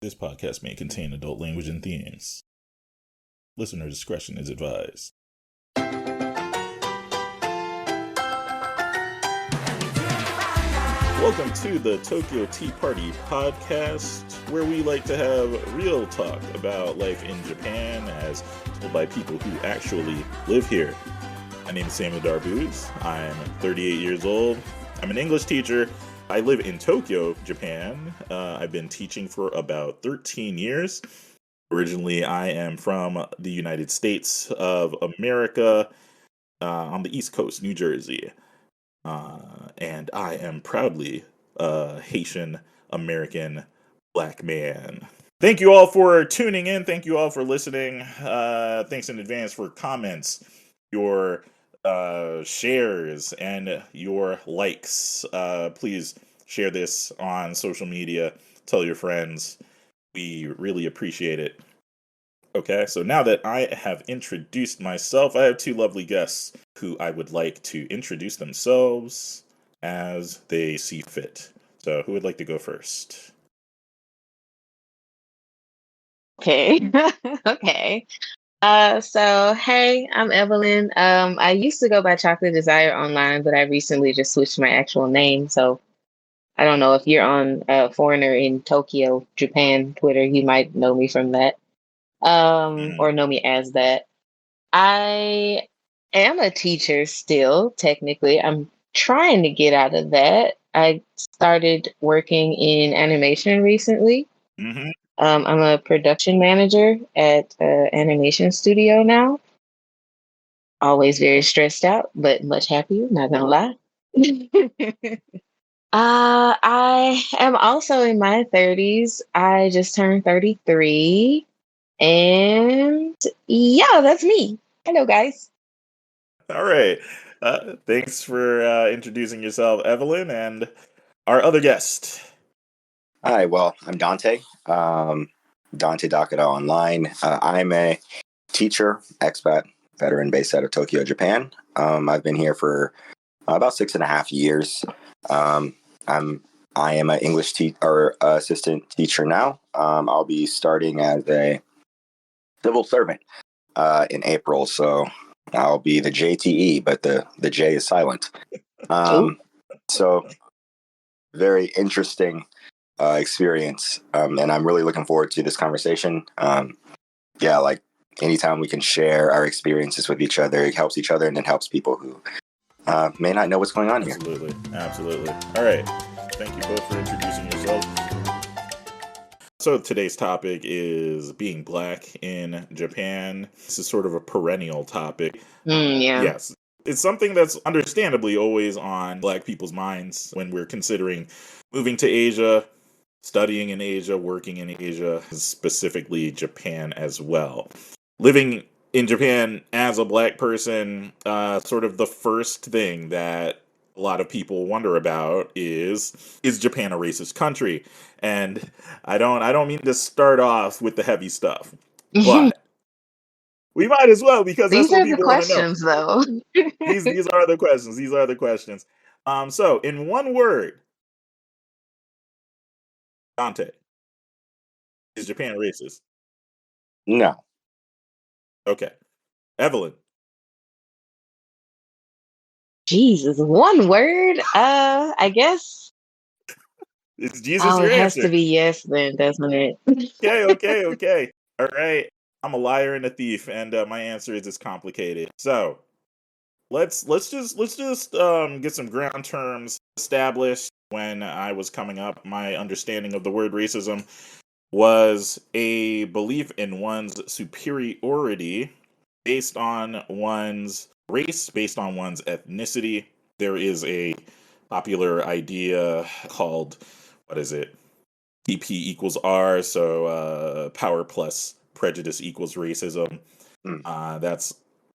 This podcast may contain adult language and themes. Listener discretion is advised. Welcome to the Tokyo Tea Party podcast, where we like to have real talk about life in Japan as told by people who actually live here. My name is Samuel Darbouze. I'm 38 years old. I'm an English teacher. I live in Tokyo, Japan. I've been teaching for about 13 years. Originally, I am from the United States of America, on the East Coast, New Jersey. And I am proudly a Haitian American black man. Thank you all for tuning in. Thank you all for listening. Thanks in advance for comments, your shares, and your likes. Please share this on social media. Tell your friends. We really appreciate it. Okay, so now that I have introduced myself, I have two lovely guests who I would like to introduce themselves as they see fit. So who would like to go first? Okay. Okay. So hey, I'm Evelyn. I used to go by Chocolate Desire online, but I recently just switched my actual name. So I don't know if you're on Foreigner in Tokyo, Japan, Twitter, you might know me from that. Or know me as that. I am a teacher still, technically. I'm trying to get out of that. I started working in animation recently. Mm-hmm. I'm a production manager at an animation studio now. Always very stressed out, but much happier, not gonna lie. I am also in my 30s. I just turned 33. And yeah, that's me. Hello, guys. All right. Thanks for introducing yourself, Evelyn, and our other guest. Hi, well, I'm Dontae. Dontae Dakada Online. I'm a teacher, expat, veteran based out of Tokyo, Japan. I've been here for about 6.5 years. I am an English assistant teacher now. I'll be starting as a civil servant in April, so I'll be the JTE, but the J is silent. So very interesting experience, and I'm really looking forward to this conversation. Like anytime we can share our experiences with each other, it helps each other and it helps people who may not know what's going on here. Absolutely. All right. Thank you both for introducing yourselves. So today's topic is being black in Japan. This is sort of a perennial topic. Yeah. Yes. It's something that's understandably always on black people's minds when we're considering moving to Asia, studying in Asia, working in Asia, specifically Japan as well. Living in Japan as a black person, sort of the first thing that a lot of people wonder about is Japan a racist country? And I don't mean to start off with the heavy stuff, but we might as well, because that's These what are the people want to know. questions, though. These are the questions. These are the questions. So in one word, Dante, is Japan racist? No. Okay. Evelyn. Jesus, one word. I guess. Is Jesus Oh, your it has answer? to be yes, then, doesn't it? Okay. All right. I'm a liar and a thief, and my answer is complicated. So let's just get some ground terms established. When I was coming up, my understanding of the word racism was a belief in one's superiority based on one's race, based on one's ethnicity. There is a popular idea called, what is it? PP equals R, so power plus prejudice equals racism. That's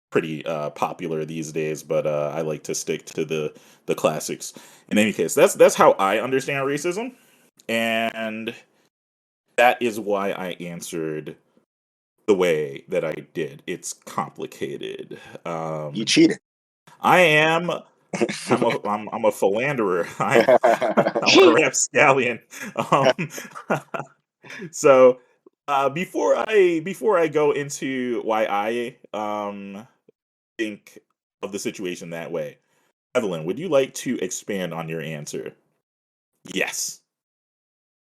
pretty popular these days, but I like to stick to the classics. In any case, that's how I understand racism, and that is why I answered the way that I did. It's complicated. You cheated. I am. I'm a philanderer. I'm a rapscallion. So before I go into why I think of the situation that way, Evelyn, would you like to expand on your answer? Yes.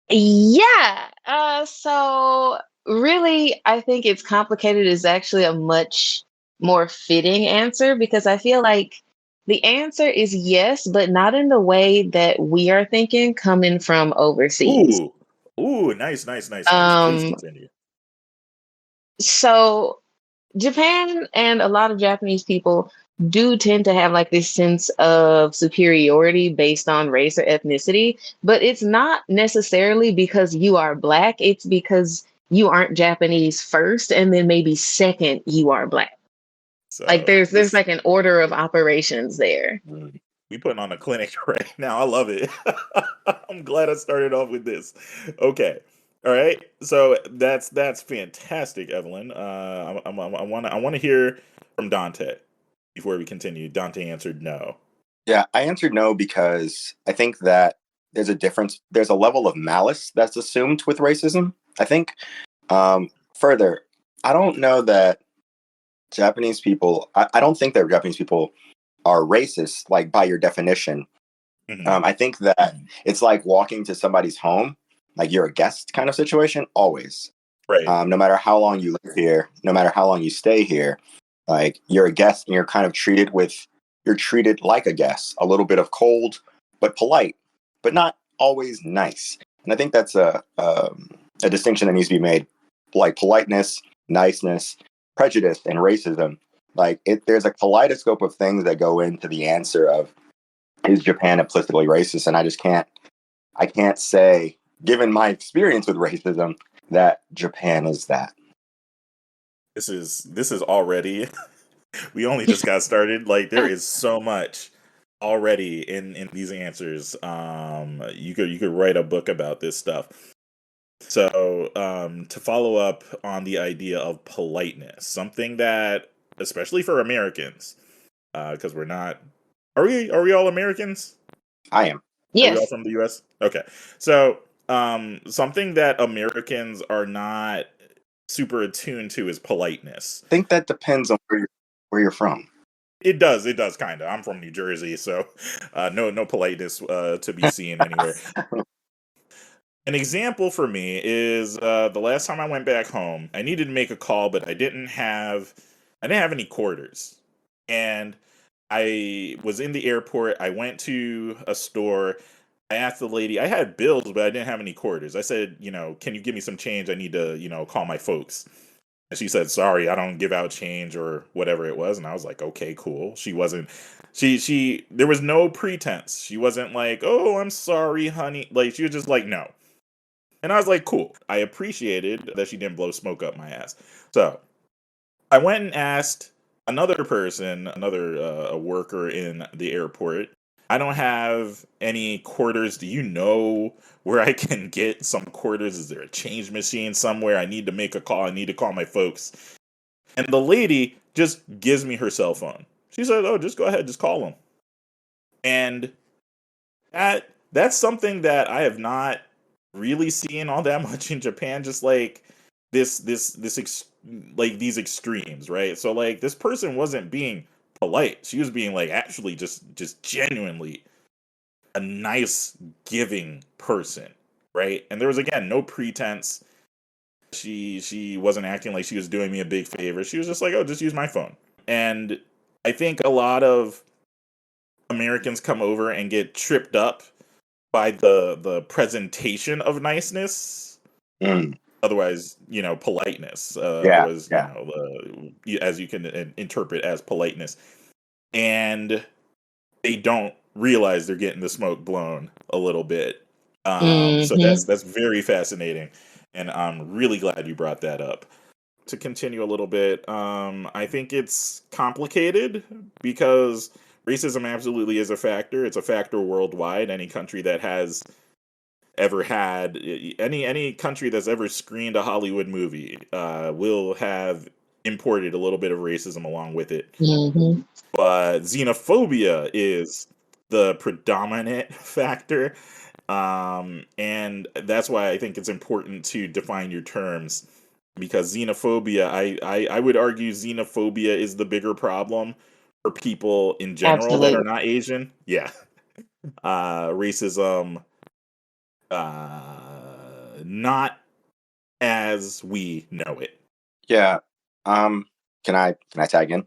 Yeah. So really, I think it's complicated is actually a much more fitting answer because I feel like the answer is yes, but not in the way that we are thinking coming from overseas. Ooh. Ooh, nice, nice, nice, nice. Please Um, continue. so Japan and a lot of Japanese people do tend to have like this sense of superiority based on race or ethnicity, but it's not necessarily because you are black, it's because you aren't Japanese first and then maybe second you are black. Like So there's this like an order of operations there. we putting on a clinic right now. I love it. I'm glad I started off with this. Okay. All right. So that's fantastic, Evelyn. I want to hear from Dante before we continue. Dante answered no. Yeah, I answered no because I think that there's a difference. There's a level of malice that's assumed with racism, I think. Further, I don't know that Japanese people, I don't think that Japanese people are racist, like by your definition. Hmm. I think that it's like walking to somebody's home, like you're a guest kind of situation, always. Right. No matter how long you live here, no matter how long you stay here, like you're a guest and you're kind of you're treated like a guest, a little bit of cold, but polite, but not always nice. And I think that's a distinction that needs to be made, like politeness, niceness, prejudice, and racism. There's a kaleidoscope of things that go into the answer of is Japan implicitly racist, and I can't say, given my experience with racism, that Japan is that. This is already we only just got started. Like there is so much already in these answers. You could write a book about this stuff. So, to follow up on the idea of politeness, something that, especially for Americans, because we're not, are we all Americans? I am. Are we all Yes. from the U.S.? Okay, so something that Americans are not super attuned to is politeness. I think that depends on where you're from. It does, kind of. I'm from New Jersey, so no politeness to be seen anywhere. An example for me is the last time I went back home. I needed to make a call, but I didn't have any quarters, and I was in the airport. I went to a store. I asked the lady. I had bills, but I didn't have any quarters. I said, can you give me some change? I need to, call my folks. And she said, "Sorry, I don't give out change," or whatever it was. And I was like, "Okay, cool." She wasn't. She. There was no pretense. She wasn't like, "Oh, I'm sorry, honey." Like she was just like, "No." And I was like, cool. I appreciated that she didn't blow smoke up my ass. So I went and asked another person, another a worker in the airport. I don't have any quarters. Do you know where I can get some quarters? Is there a change machine somewhere? I need to make a call. I need to call my folks. And the lady just gives me her cell phone. She said, "Oh, just go ahead, just call them." And that's something that I have not really seen all that much in Japan. Just like like these extremes, right? So like this person wasn't being polite; she was being like actually just genuinely a nice, giving person, right? And there was again no pretense. She wasn't acting like she was doing me a big favor. She was just like, "Oh, just use my phone." And I think a lot of Americans come over and get tripped up by the presentation of niceness, Mm, otherwise politeness, yeah, otherwise yeah. as you can interpret as politeness, and they don't realize they're getting the smoke blown a little bit. So Hmm. that's very fascinating, and I'm really glad you brought that up. To continue a little bit, I think it's complicated because racism absolutely is a factor. It's a factor worldwide. Any country that has ever had any country that's ever screened a Hollywood movie will have imported a little bit of racism along with it. Hmm. But xenophobia is the predominant factor. And that's why I think it's important to define your terms, because xenophobia, I would argue xenophobia is the bigger problem for people in general that are Absolutely. not Asian. Yeah. Racism, not as we know it. Yeah. Can I tag in?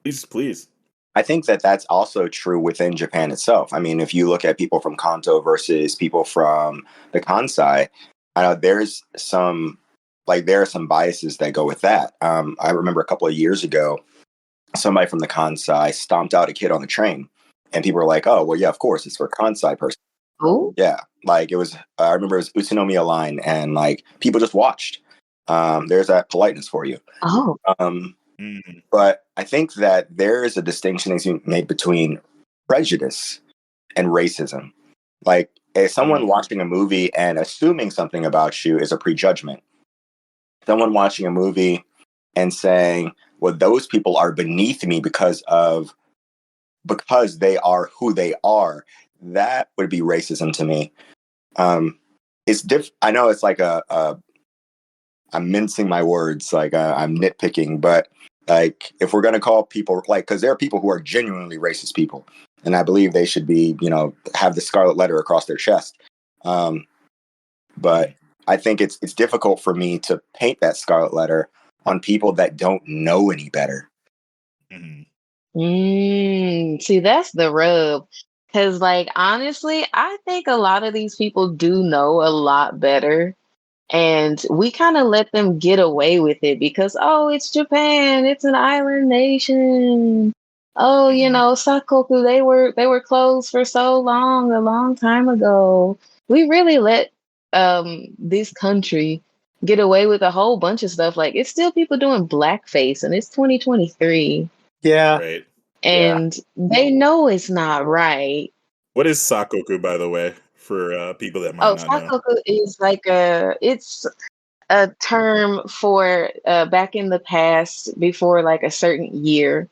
Please, please. I think that that's also true within Japan itself. I mean, if you look at people from Kanto versus people from the Kansai, there's some there are some biases that go with that. I remember a couple of years ago, somebody from the Kansai stomped out a kid on the train, and people were like, "Oh, well, yeah, of course, it's for a Kansai person." Ooh. Yeah, like it was. I remember it was Utsunomiya line, and like people just watched. There's that politeness for you. Oh. Um, Mm. but I think that there is a distinction that's made between prejudice and racism. Like, if someone watching a movie and assuming something about you is a prejudgment. Someone watching a movie and saying, "Well, those people are beneath me because they are who they are," that would be racism to me. It's I know it's like I'm mincing my words, like I'm nitpicking, but like if we're gonna call people because there are people who are genuinely racist people, and I believe they should be, have the scarlet letter across their chest. But I think it's difficult for me to paint that scarlet letter on people that don't know any better. See, that's the rub. Because, like, honestly, I think a lot of these people do know a lot better. And we kind of let them get away with it because, oh, it's Japan, it's an island nation. Oh, Sakoku, they were closed for so long, a long time ago. We really let this country get away with a whole bunch of stuff. Like, it's still people doing blackface, and it's 2023. Yeah. Right. And they know it's not right. What is sakoku, by the way, for people that might Oh, not know? Sakoku is like it's a term for back in the past, before like a certain year,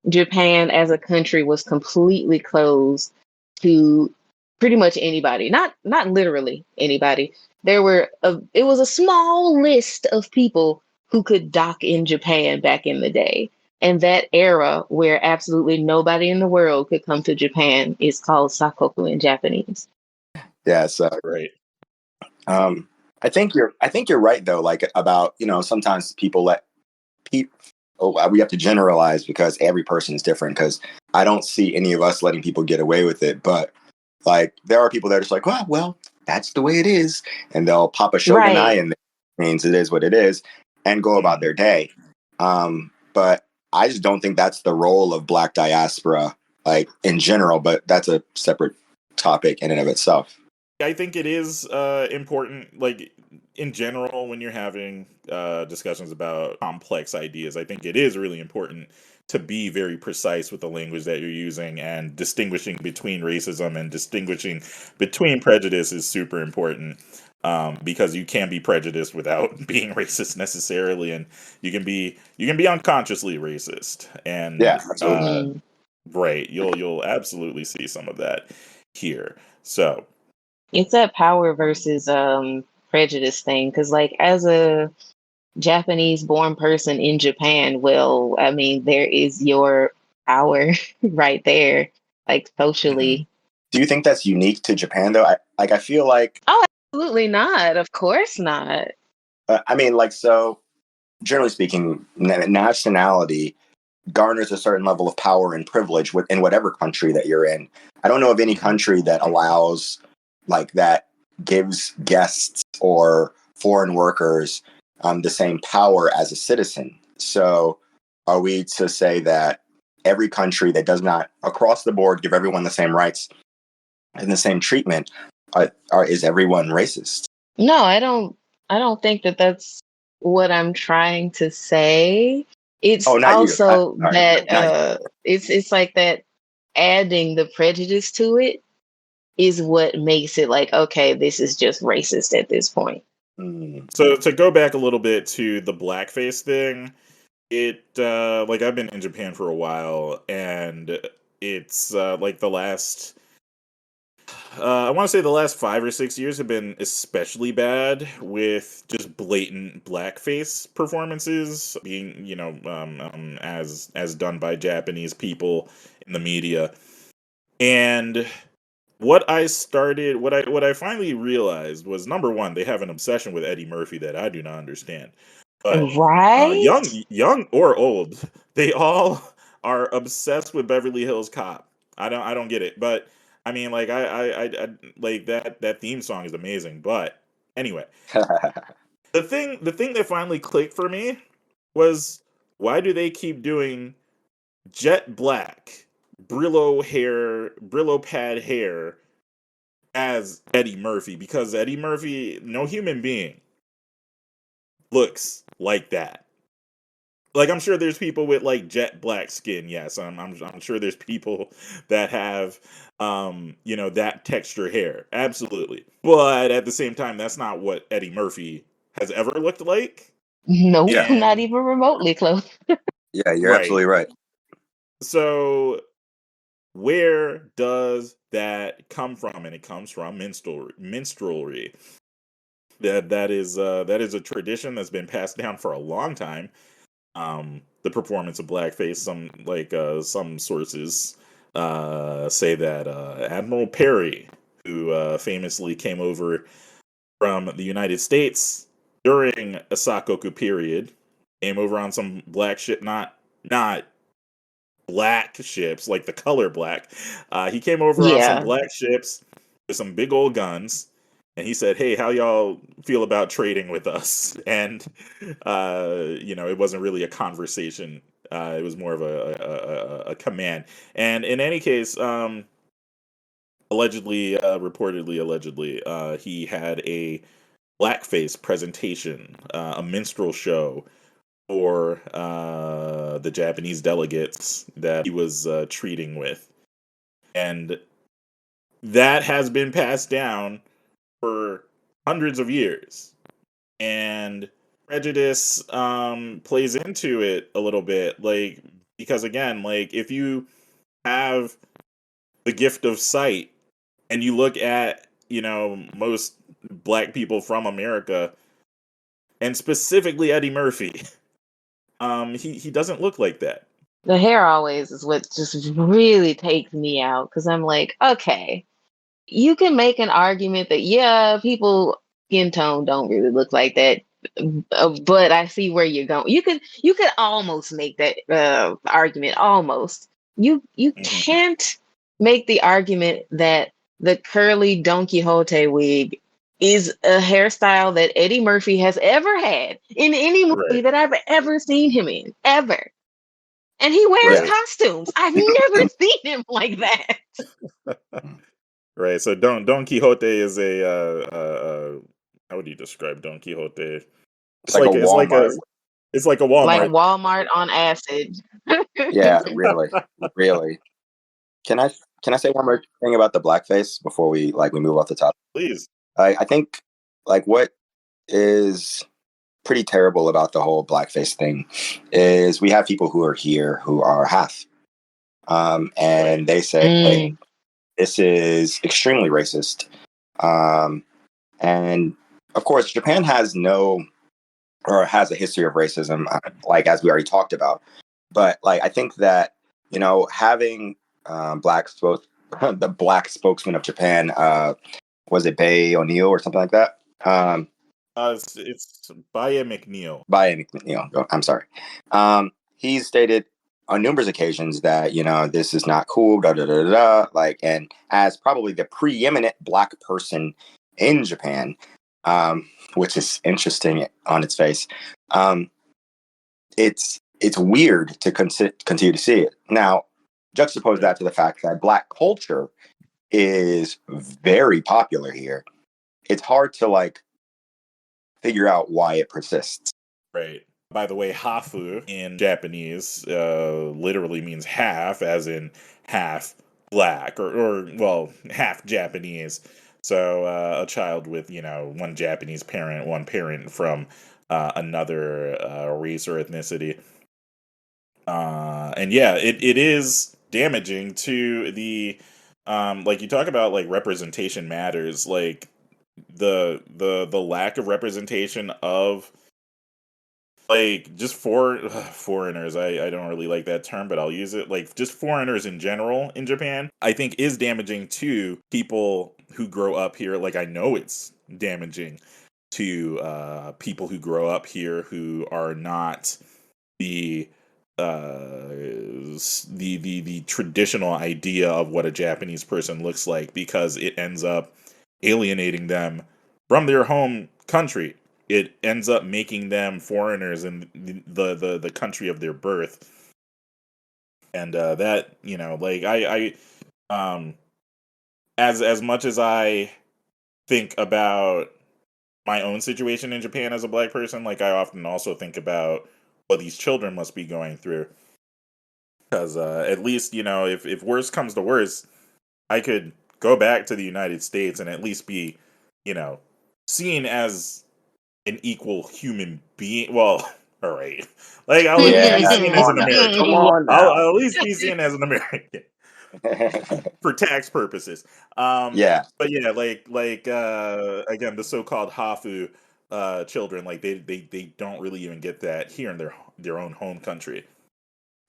Japan as a country was completely closed to pretty much anybody. Not literally anybody. It was a small list of people who could dock in Japan back in the day. And that era where absolutely nobody in the world could come to Japan is called Sakoku in Japanese. Yeah. So Right. I think you're right though. Like about sometimes people let people. Oh, we have to generalize because every person is different. Because I don't see any of us letting people get away with it, but like there are people that are just like, well, that's the way it is, and they'll pop a shogunai Right. and it means it is what it is, and go about their day. But I just don't think that's the role of Black diaspora, like in general. But that's a separate topic in and of itself. I think it is important, like in general, when you're having discussions about complex ideas. I think it is really important to be very precise with the language that you're using, and distinguishing between racism and distinguishing between prejudice is super important. Because you can be prejudiced without being racist necessarily, and you can be unconsciously racist, and Yeah, absolutely. right, you'll absolutely see some of that here. So. It's that power versus prejudice thing. Because, like, as a Japanese born person in Japan, well, I mean, there is your power right there, like socially. Do you think that's unique to Japan though? I feel like Oh, absolutely not. Of course not. I mean, so generally speaking, nationality garners a certain level of power and privilege within whatever country that you're in. I don't know of any country that allows that gives guests or foreign workers the same power as a citizen. So are we to say that every country that does not across the board give everyone the same rights and the same treatment is everyone racist? No, I don't. I don't think that that's what I'm trying to say. It's Oh, not you. also Sorry, that not you. it's like that adding the prejudice to it is what makes it like, okay, this is just racist at this point. So to go back a little bit to the blackface thing, it like I've been in Japan for a while, and it's like the last I want to say the last 5 or 6 years have been especially bad with just blatant blackface performances being, as done by Japanese people in the media. And what I finally realized was, number one, they have an obsession with Eddie Murphy that I do not understand. But Right? young or old, they all are obsessed with Beverly Hills Cop. I don't get it, but I mean, like I like that theme song is amazing. But anyway, the thing that finally clicked for me was, why do they keep doing jet black Brillo pad hair as Eddie Murphy? Because Eddie Murphy, no human being looks like that. Like, I'm sure there's people with like jet black skin. Yes, I'm sure there's people that have that texture hair. Absolutely. But at the same time, that's not what Eddie Murphy has ever looked like. Nope, Yeah, not And even remotely close. yeah, you're right. absolutely right. So where does that come from? And it comes from minstrelry. That is a tradition that's been passed down for a long time. The performance of blackface. Some sources say that Admiral Perry, who famously came over from the United States during a Sakoku period, came over on some black ship, not black ships like the color black. He came over on some Yeah. black ships with some big old guns, and he said, "Hey, how y'all feel about trading with us?" And it wasn't really a conversation. It was more of a command. And in any case, allegedly, he had a blackface presentation, a minstrel show for the Japanese delegates that he was treating with. And that has been passed down for hundreds of years. And prejudice plays into it a little bit. Like, because again, like, if you have the gift of sight and you look at, most black people from America, and specifically Eddie Murphy, he doesn't look like that. The hair always is what just really takes me out because I'm like, okay, you can make an argument that yeah, people skin tone don't really look like that, but I see where you're going. You could almost make that argument. Almost. You Mhm. can't make the argument that the curly Don Quixote wig is a hairstyle that Eddie Murphy has ever had in any movie Right, that I've ever seen him in, ever. And he wears Yeah. right. costumes. I've never seen him like that. Right. So Don Quixote is how would you describe Don Quixote? It's It's like a like it's like a Walmart. it's like a Like Walmart. Walmart on acid. Yeah, really, really. Can I can I say one more thing about the blackface before we move off the topic? Please. I think like what is pretty terrible about the whole blackface thing is we have people who are here who are half, Right. and they say, "Hey, Mm, this is extremely racist." Um, and of course, Japan has no or has a history of racism, like as we already talked about. But like, I think that having the black spokesman of Japan, was it Bay O'Neill or something like that? It's Baya McNeil. By I'm sorry. He's stated on numerous occasions that this is not cool, da da da da. Like, and as probably the preeminent black person in Japan, which is interesting on its face. Um, it's weird to continue to see it now. Juxtapose Right. that to the fact that black culture is very popular here. It's hard to like figure out why it persists. Right. By the way, hafu in Japanese literally means half, as in half black, or well, half Japanese. So a child with one Japanese parent, one parent from another race or ethnicity. And yeah, it is damaging to the like you talk about like representation matters, like the lack of representation of like just foreigners. I don't really like that term, but I'll use it. Like just foreigners in general in Japan, I think is damaging to people who grow up here. Like I know it's damaging to people who grow up here who are not the the traditional idea of what a Japanese person looks like, because it ends up alienating them from their home country. It ends up making them foreigners in the country of their birth. And that, you know, like as much as I think about my own situation in Japan as a black person, like I often also think about what these children must be going through. Because at least, you know, if worse comes to worse, I could go back to the United States and at least be, you know, seen as an equal human being. Well, all right. Like, I'll at least Yeah, be now, seen come as on an now. American. Come on I'll now. at least be seen as an American for tax purposes. Yeah. But yeah, like again, the so-called Hafu children, like they don't really even get that here in their own home country.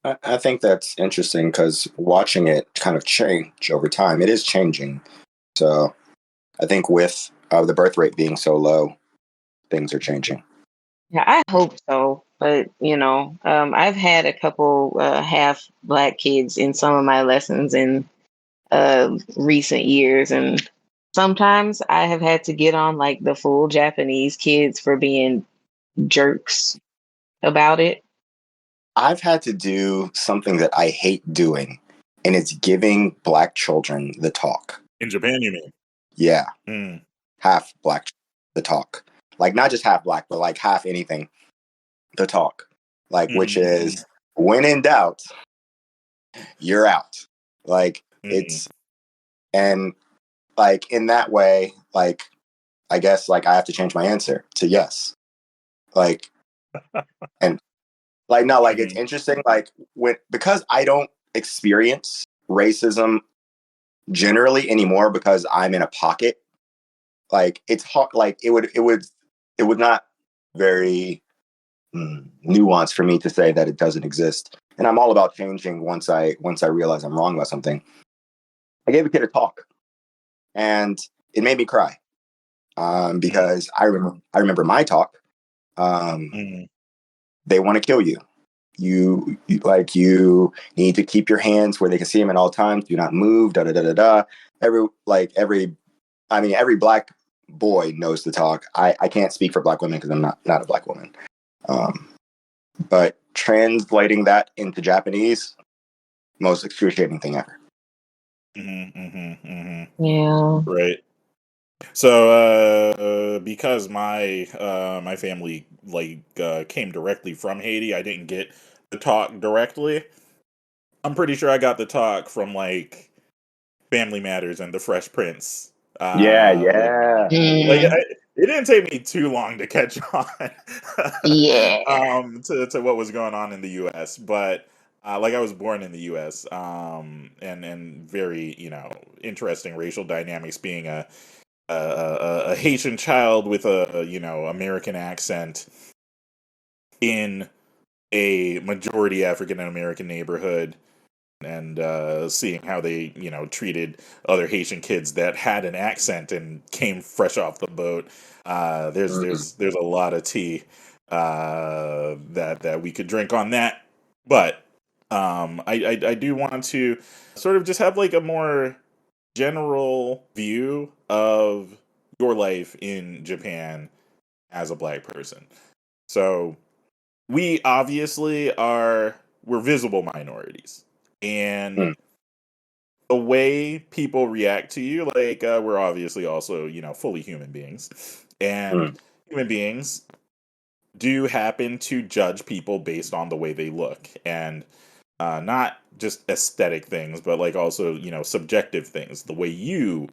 I think that's interesting because watching it kind of change over time, it is changing. So I think with the birth rate being so low, things are changing. Yeah, I hope so. But you know, I've had a couple half black kids in some of my lessons in recent years, and sometimes I have had to get on like the full Japanese kids for being jerks about it. I've had to do something that I hate doing, and it's giving black children the talk. In Japan, you mean? Yeah, Mm. half black the talk. Like not just half black, but like half anything the talk. Like which Mm-hmm. is when in doubt, you're out. Like Mm-hmm. it's and like in that way, like I guess like I have to change my answer to yes. Like and like no, like it's Mm-hmm. interesting. Like when because I don't experience racism generally anymore because I'm in a pocket. Like it's hard. Like it would not very nuanced for me to say that it doesn't exist. And I'm all about changing once I realize I'm wrong about something. I gave a kid a talk, and it made me cry because I remember my talk. Mm-hmm. They want to kill you. You need to keep your hands where they can see them at all times. Do not move. Da da da da da. Every black boy knows the talk. I can't speak for black women because I'm not a black woman. But translating that into Japanese, most excruciating thing ever. Mm-hmm. Mm-hmm. Mm-hmm. Yeah. Right. So, because my family like came directly from Haiti, I didn't get the talk directly. I'm pretty sure I got the talk from like Family Matters and The Fresh Prince. Yeah, Like, yeah. Mm, it didn't take me too long to catch on yeah. to what was going on in the U.S. But like I was born in the U.S. And very, you know, interesting racial dynamics, being a Haitian child with a, you know, American accent in a majority African American neighborhood, and seeing how they, you know, treated other Haitian kids that had an accent and came fresh off the boat. There's a lot of tea that we could drink on that, but I do want to sort of just have like a more general view of your life in Japan as a black person. So we obviously we're visible minorities, and Mm, the way people react to you, like we're obviously also, you know, fully human beings, and mm, human beings do happen to judge people based on the way they look, and not just aesthetic things, but like also, you know, subjective things, the way you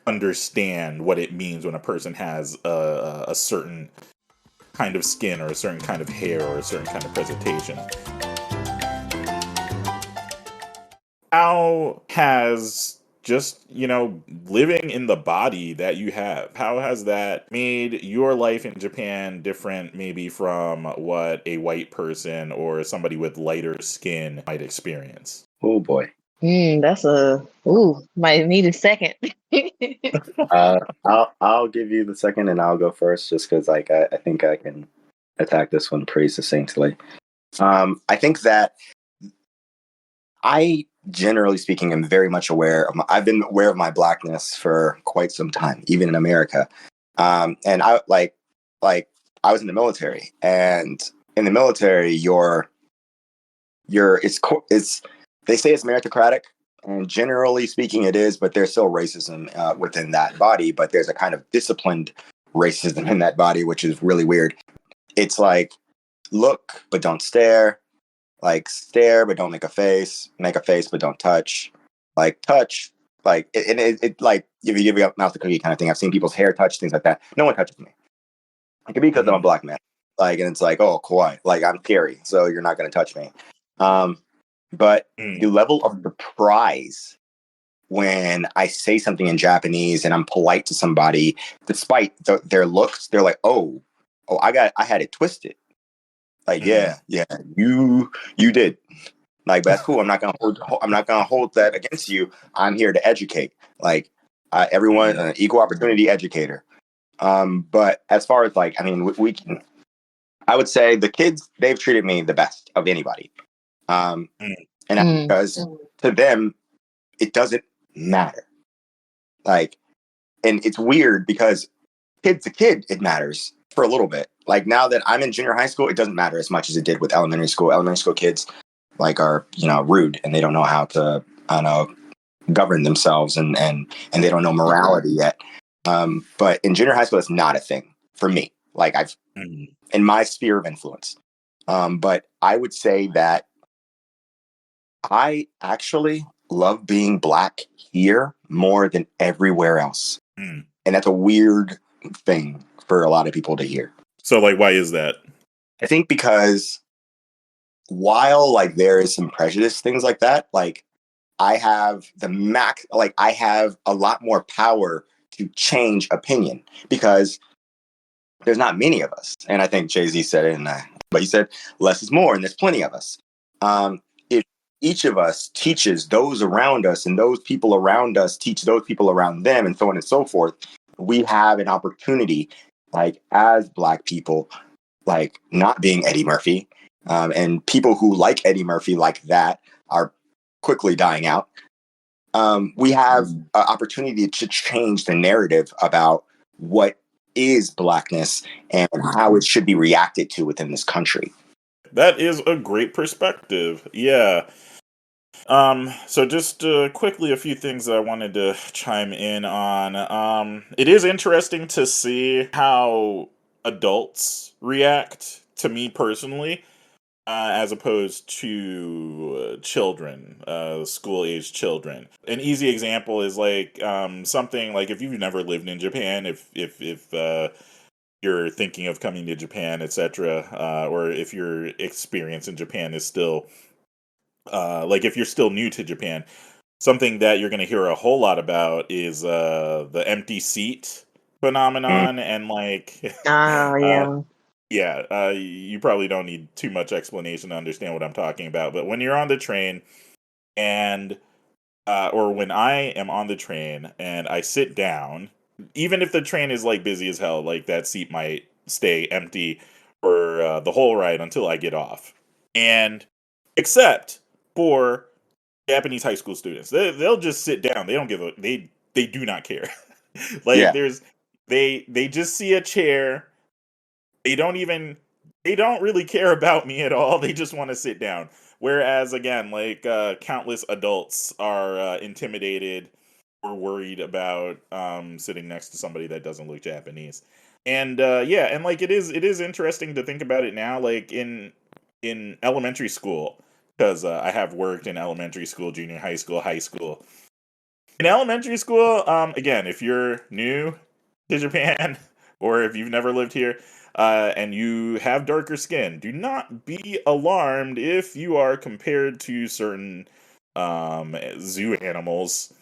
understand what it means when a person has a certain kind of skin or a certain kind of hair or a certain kind of presentation. how has just, living in the body that you have, how has that made your life in Japan different maybe from what a white person or somebody with lighter skin might experience? Oh boy. That's might need a second. I'll give you the second, and I'll go first, just because I think I can attack this one pretty succinctly. I think that I, generally speaking, am very much aware of I've been aware of my blackness for quite some time, even in America. And I I was in the military, and in the military, it's they say it's meritocratic, and generally speaking, it is, but there's still racism within that body. But there's a kind of disciplined racism in that body, which is really weird. It's like, look but don't stare, like stare but don't make a face but don't touch, like touch, like it like if you give your mouth a cookie kind of thing. I've seen people's hair touch, things like that. No one touches me. It could be because I'm a black man, like, and it's like, oh, quiet, like I'm scary, so you're not going to touch me. But the level of surprise when I say something in Japanese and I'm polite to somebody, despite their looks, they're like, oh, I had it twisted. Like, yeah, you did. Like, that's cool. I'm not gonna hold that against you. I'm here to educate. Like, everyone, an equal opportunity educator. But as far as like, I mean, we can. I would say the kids, they've treated me the best of anybody. And that's because to them, it doesn't matter. Like, and it's weird because kid to kid, it matters for a little bit. Like, now that I'm in junior high school, it doesn't matter as much as it did with elementary school. Elementary school kids, like, are, rude, and they don't know how to, I don't know, govern themselves, and they don't know morality yet. But in junior high school, it's not a thing for me. Like, in my sphere of influence. But I would say that I actually love being black here more than everywhere else. And that's a weird thing for a lot of people to hear. So, like, why is that? I think because while, like, there is some prejudice, things like that, like, I have I have a lot more power to change opinion because there's not many of us. And I think Jay-Z said it, but he said less is more, and there's plenty of us. If each of us teaches those around us, and those people around us teach those people around them, and so on and so forth, we have an opportunity, like, as Black people, like, not being Eddie Murphy, and people who like Eddie Murphy like that are quickly dying out. We have an opportunity to change the narrative about what is Blackness and how it should be reacted to within this country. That is a great perspective. Yeah. So just quickly, a few things that I wanted to chime in on. It is interesting to see how adults react to me personally, as opposed to children, school-age children. An easy example is like something like, if you've never lived in Japan, if you're thinking of coming to Japan, etc., or if your experience in Japan is still like, if you're still new to Japan, something that you're going to hear a whole lot about is the empty seat phenomenon, and like, you probably don't need too much explanation to understand what I'm talking about. But when you're on the train, and or when I am on the train and I sit down, even if the train is like busy as hell, like, that seat might stay empty for the whole ride until I get off. And except for Japanese high school students, they'll just sit down. They don't give a they do not care. Like, they just see a chair. They don't really care about me at all. They just want to sit down. Whereas, again, like, countless adults are intimidated or worried about sitting next to somebody that doesn't look Japanese. And and like, it is interesting to think about it now, like, in elementary school, because I have worked in elementary school, junior high school, high school. In elementary school, again, if you're new to Japan or if you've never lived here, and you have darker skin, do not be alarmed if you are compared to certain zoo animals,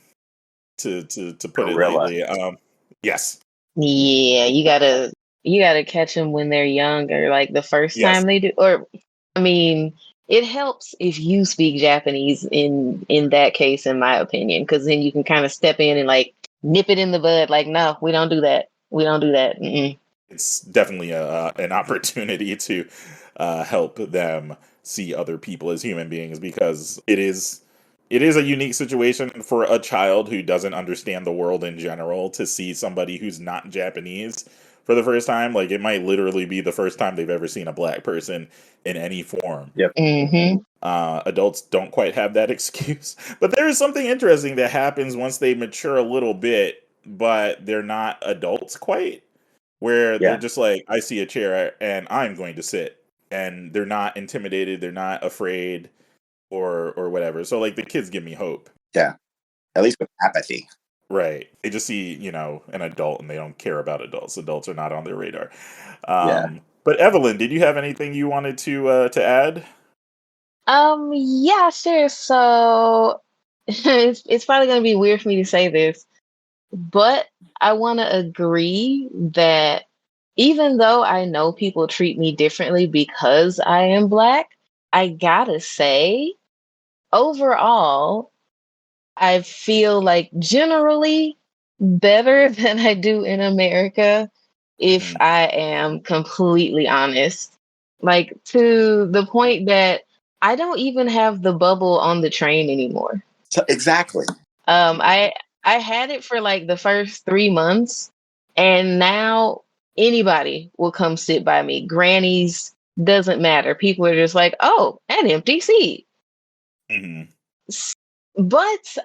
to put it Gorilla. lightly. Yes. Yeah, you gotta catch them when they're young, or like the first Yes. time they do. Or, I mean, it helps if you speak Japanese in that case, in my opinion, because then you can kind of step in and like nip it in the bud. Like, no, we don't do that. We don't do that. Mm-mm. It's definitely an opportunity to help them see other people as human beings, because it is a unique situation for a child who doesn't understand the world in general to see somebody who's not Japanese for the first time. Like, it might literally be the first time they've ever seen a black person in any form. Yep. Mm-hmm. Adults don't quite have that excuse, but there is something interesting that happens once they mature a little bit, but they're not adults quite, where they're Yeah. just like, I see a chair and I'm going to sit, and they're not intimidated, they're not afraid, or whatever. So like, the kids give me hope. Yeah. At least with apathy. Right. They just see, an adult, and they don't care about adults. Adults are not on their radar. Yeah. But Evelyn, did you have anything you wanted to add? Yeah, sure. So it's probably gonna be weird for me to say this, but I want to agree that even though I know people treat me differently because I am Black, I gotta say, overall, I feel like generally better than I do in America, if Hmm. I am completely honest. Like, to the point that I don't even have the bubble on the train anymore. So, exactly. I had it for like the first 3 months, and now anybody will come sit by me. Grannies, doesn't matter. People are just like, oh, an empty seat. Hmm. But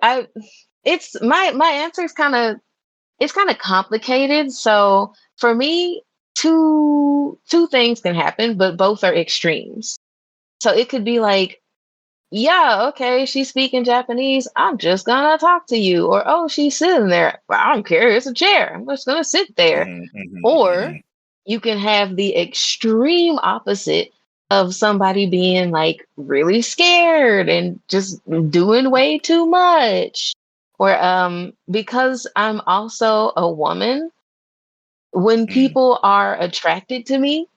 it's my answer is kind of complicated. So for me, two things can happen, but both are extremes. So it could be like, yeah, okay, she's speaking Japanese, I'm just gonna talk to you. Or, oh, she's sitting there, well, I don't care, it's a chair, I'm just gonna sit there. Hmm. Hmm. Or Hmm. you can have the extreme opposite of somebody being like really scared and just doing way too much. Or because I'm also a woman, when Hmm. people are attracted to me,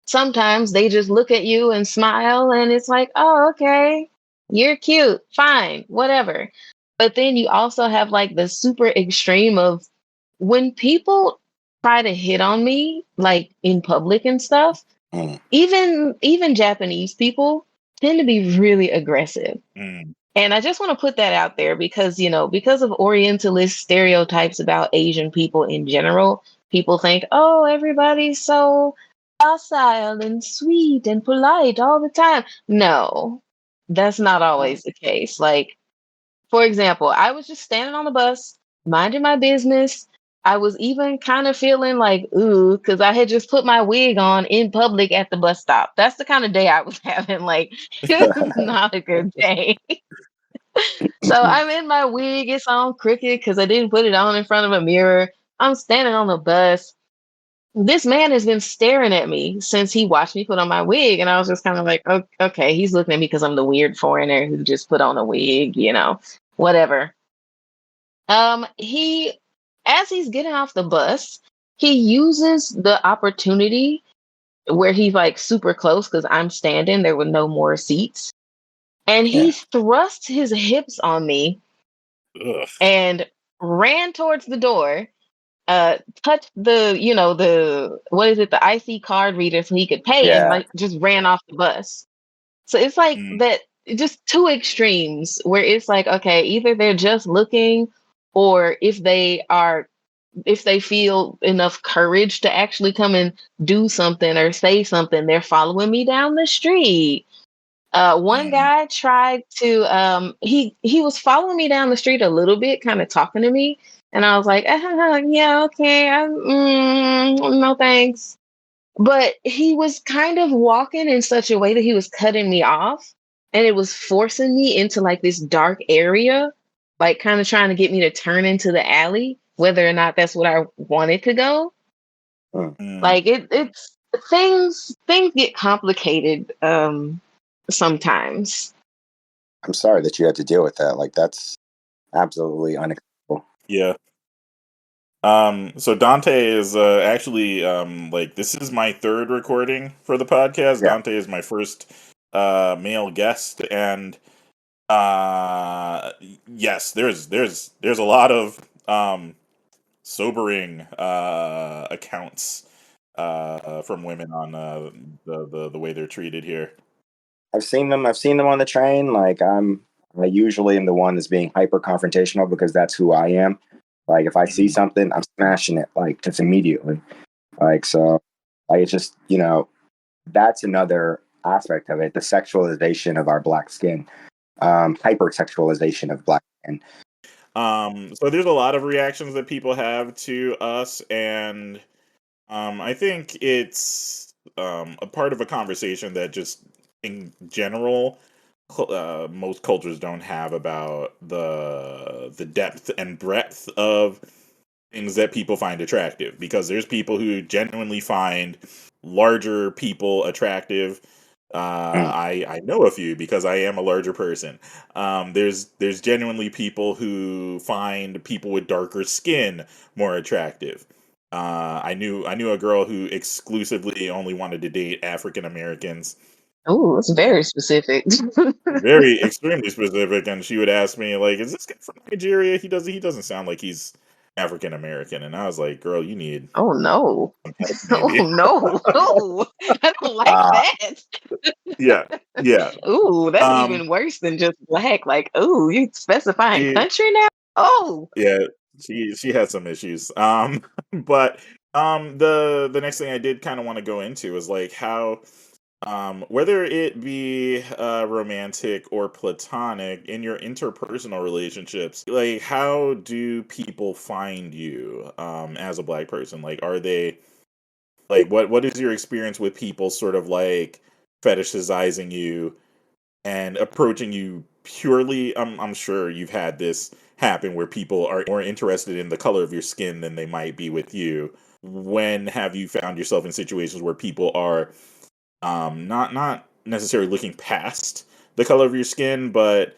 sometimes they just look at you and smile, and it's like, oh, okay, you're cute, fine, whatever. But then you also have like the super extreme of when people try to hit on me, like in public and stuff. Mm. Even Japanese people tend to be really aggressive. Hmm. And I just want to put that out there because, because of Orientalist stereotypes about Asian people in general, people think, oh, everybody's so docile and sweet and polite all the time. No, that's not always the case. Like, for example, I was just standing on the bus, minding my business. I was even kind of feeling like, ooh, because I had just put my wig on in public at the bus stop. That's the kind of day I was having. Like, it was not a good day. So I'm in my wig, it's on crooked because I didn't put it on in front of a mirror. I'm standing on the bus. This man has been staring at me since he watched me put on my wig. And I was just kind of like, okay, he's looking at me because I'm the weird foreigner who just put on a wig, whatever. He, as he's getting off the bus, he uses the opportunity where he's like super close because I'm standing, there were no more seats. And he Yeah. thrusts his hips on me Ugh. and ran towards the door, touched the what is it, the IC card reader so he could pay, and Yeah. like just ran off the bus. So it's like Mm. that, just two extremes where it's like, okay, either they're just looking, or if they feel enough courage to actually come and do something or say something, they're following me down the street. One Mm. guy tried to he was following me down the street a little bit, kind of talking to me, and I was like, yeah, okay, no thanks. But he was kind of walking in such a way that he was cutting me off, and it was forcing me into like this dark area, like kind of trying to get me to turn into the alley, whether or not that's what I wanted to go. Mm. Mm. Like it's things get complicated sometimes. I'm sorry that you had to deal with that. Like, that's absolutely unacceptable. Yeah. So Dontae is actually like this is my third recording for the podcast. Yeah. Dontae is my first male guest, and yes, there's a lot of sobering accounts from women on the way they're treated here. I've seen them. I've seen them on the train. Like, I usually am the one that's being hyper confrontational because that's who I am. Like, if I see Mhm. something, I'm smashing it, like, just immediately. Like, so, like, it's just, that's another aspect of it, the sexualization of our black skin, hypersexualization of black skin. So there's a lot of reactions that people have to us, and I think it's a part of a conversation that just in general most cultures don't have about the depth and breadth of things that people find attractive, because there's people who genuinely find larger people attractive. Mm. I know a few because I am a larger person. There's genuinely people who find people with darker skin more attractive. I knew a girl who exclusively only wanted to date African Americans. Oh, it's very specific. Very extremely specific, and she would ask me like, "Is this guy from Nigeria? He doesn't sound like he's African American." And I was like, "Girl, you need Oh no. some help, Oh maybe." no. Oh, I don't like Ah, that. Yeah, yeah. Ooh, that's Um, even worse than just black. Like, ooh, you specifying she, country now? Oh. yeah, she had some issues. But the next thing I did kind of want to go into is like how whether it be romantic or platonic in your interpersonal relationships, like how do people find you as a black person? Like, are they like what is your experience with people sort of like fetishizing you and approaching you purely? I'm sure you've had this happen where people are more interested in the color of your skin than they might be with you. When have you found yourself in situations where people are not necessarily looking past the color of your skin, but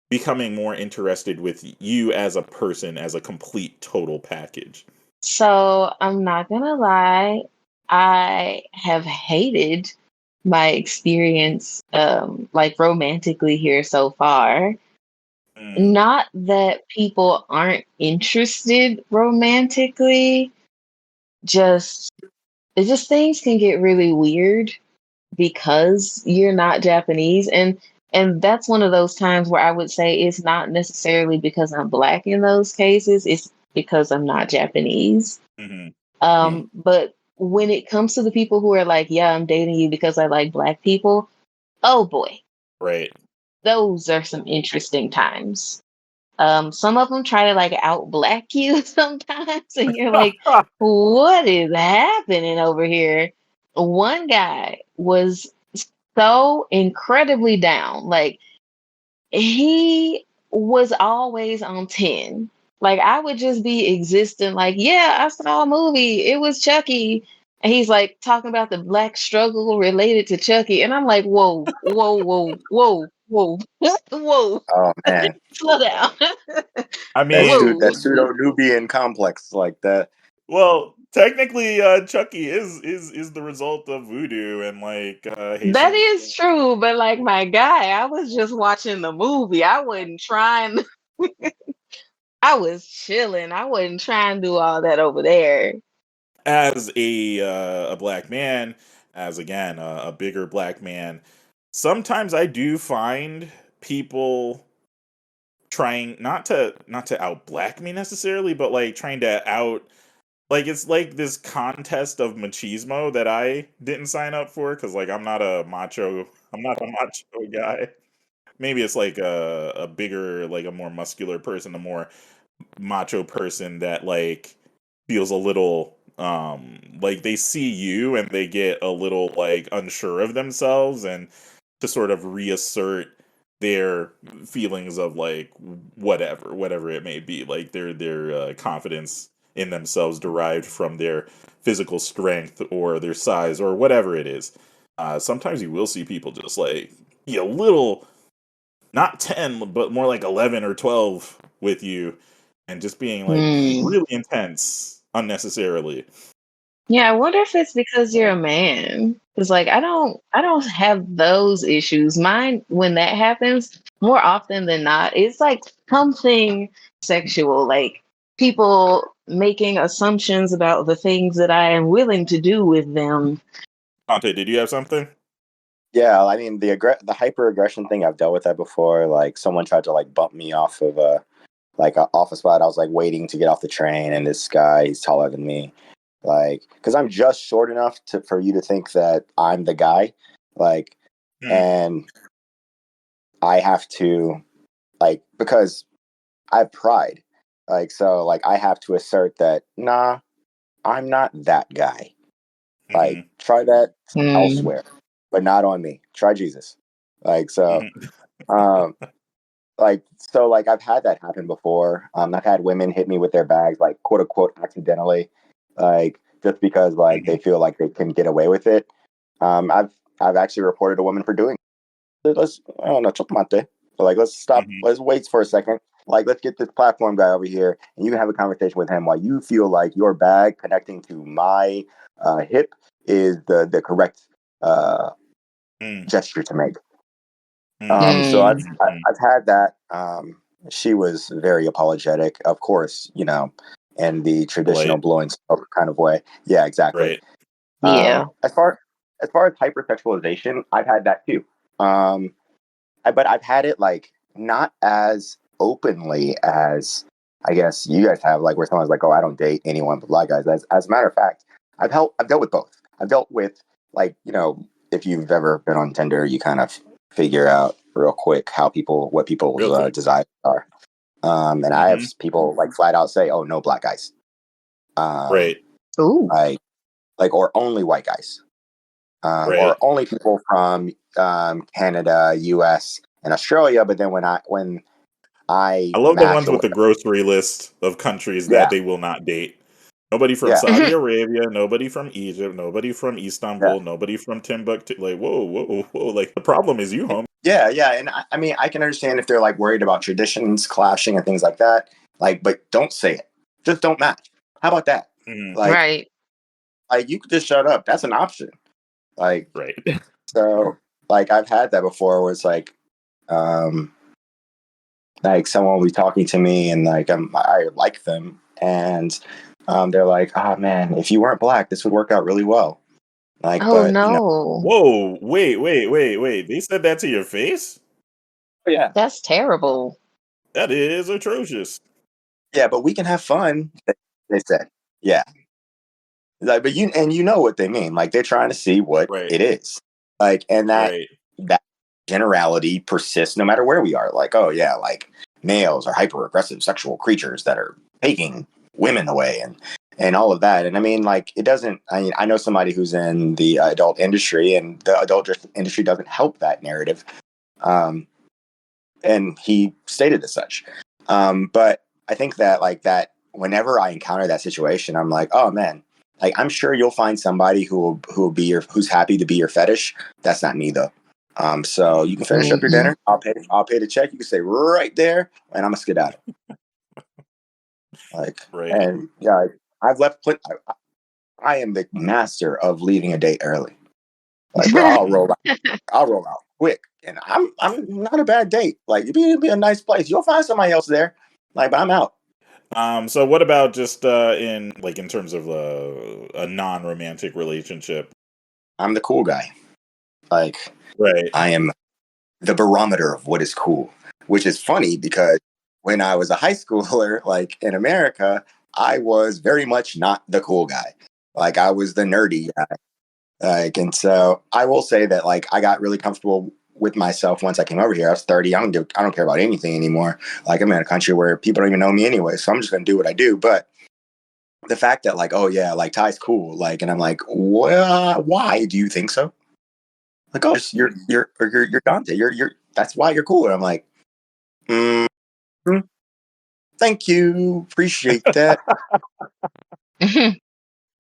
becoming more interested with you as a person, as a complete total package? So I'm not gonna lie, I have hated my experience like romantically here so far. Mm, Not that people aren't interested romantically, just it's just things can get really weird because you're not Japanese, and that's one of those times where I would say it's not necessarily because I'm black in those cases, it's because I'm not Japanese. hmm But when it comes to the people who are like, yeah, I'm dating you because I like black people, oh boy, right. those are some interesting times. Some of them try to like out black you sometimes, and you're like, what is happening over here? One guy was so incredibly down. Like, he was always on 10. Like, I would just be existing, like, yeah, I saw a movie. It was Chucky. And he's like talking about the black struggle related to Chucky. And I'm like, whoa, whoa, whoa, whoa, whoa, whoa, oh man, slow down. I Whoa. that pseudo Nubian complex like that. well, technically, Chucky is the result of voodoo and like That Haitian. is true, but like my guy, I was just watching the movie. I wasn't trying. I was chilling. I wasn't trying to do all that over there. As a black man, as again a bigger black man, sometimes I do find people trying not to out black me necessarily, but like trying to out, like it's like this contest of machismo that I didn't sign up for, because like I'm not a macho guy. Maybe it's like a bigger, like a more muscular person, a more macho person that like feels a little like they see you and they get a little like unsure of themselves, and to sort of reassert their feelings of like whatever it may be, like their confidence in themselves derived from their physical strength or their size or whatever it is. Sometimes you will see people just like be a little not 10, but more like 11 or 12 with you, and just being like Mm. really intense unnecessarily. Yeah, I wonder if it's because you're a man. Because like I don't have those issues. Mine, when that happens, more often than not, it's like something sexual, like people making assumptions about the things that I am willing to do with them. Dontae, did you have something? Yeah, I mean the hyper aggression thing. I've dealt with that before. Like someone tried to like bump me off of off a spot. I was like waiting to get off the train, and this guy, he's taller than me. Like, because I'm just short enough for you to think that I'm the guy. Like, and I have to because I have pride. Like, so like I have to assert that nah, I'm not that guy. Like, try that Mm. elsewhere, but not on me. Try Jesus. Like, so, um, like I've had that happen before. I've had women hit me with their bags, like quote unquote accidentally, like just because like they feel like they can get away with it. I've actually reported a woman for doing it. Let's I don't know, chocolate. So like let's stop, let's wait for a second. Like let's get this platform guy over here and you can have a conversation with him while you feel like your bag connecting to my hip is the correct gesture to make. So I've had that. She was very apologetic, of course, you know, in the traditional Polite. blowing smoke kind of way. Yeah, exactly. Right. Yeah. As far as hypersexualization, I've had that too. But I've had it like not as openly as I guess you guys have, like where someone's like, "Oh, I don't date anyone but black guys." As a matter of fact, I've dealt with both. I've dealt with like if you've ever been on Tinder, you kind of figure out real quick what people's Real quick. desires are. And I have people like flat out say, "Oh, no black guys." Right. Ooh. Like or only white guys. Right. Or only people from Canada, U.S., and Australia. But then when I I love the ones with the grocery list of countries that they will not date. Nobody from Saudi Arabia, nobody from Egypt, nobody from Istanbul, nobody from Timbuktu. Like, whoa, whoa, whoa! Like the problem is you, homie. Yeah, and I mean, I can understand if they're like worried about traditions clashing and things like that. Like, but don't say it. Just don't match. How about that? Right. Like you could just shut up. That's an option. Like, right. So, like, I've had that before where it's like someone will be talking to me and like I like them and they're like, "Oh man, if you weren't black, this would work out really well." Like, Oh but no. Whoa, wait. They said that to your face? Oh, yeah. That's terrible. That is atrocious. Yeah, but we can have fun. They said, yeah. Like, but you know what they mean. Like, they're trying to see what it is. Like, and that generality persists no matter where we are. Like, oh yeah, like males are hyper aggressive sexual creatures that are taking women away and all of that. And I mean, like, it doesn't. I mean, I know somebody who's in the adult industry, and the adult industry doesn't help that narrative. And he stated as such. But I think that whenever I encounter that situation, I'm like, oh man, like I'm sure you'll find somebody who's happy to be your fetish. That's not me though. So you can finish up your dinner. I'll pay the check. You can stay right there, and I'm a skedaddle. And yeah, I've left. I am the master of leaving a date early. Like, bro, I'll roll out quick, and I'm not a bad date. Like, it'd be a nice place. You'll find somebody else there. Like, but I'm out. So what about just in terms of a non-romantic relationship? I'm the cool guy. Like, right. I am the barometer of what is cool, which is funny because when I was a high schooler, like in America, I was very much not the cool guy. Like, I was the nerdy guy. Like, and so I will say that like I got really comfortable with myself once I came over here. I was 30. I don't care about anything anymore. Like, I'm in a country where people don't even know me anyway, so I'm just gonna do what I do. But the fact that like, oh yeah, like Ty's cool, like, and I'm like, well, why do you think so? Like, oh, you're Dontae. You're that's why you're cool. And I'm like, thank you, appreciate that.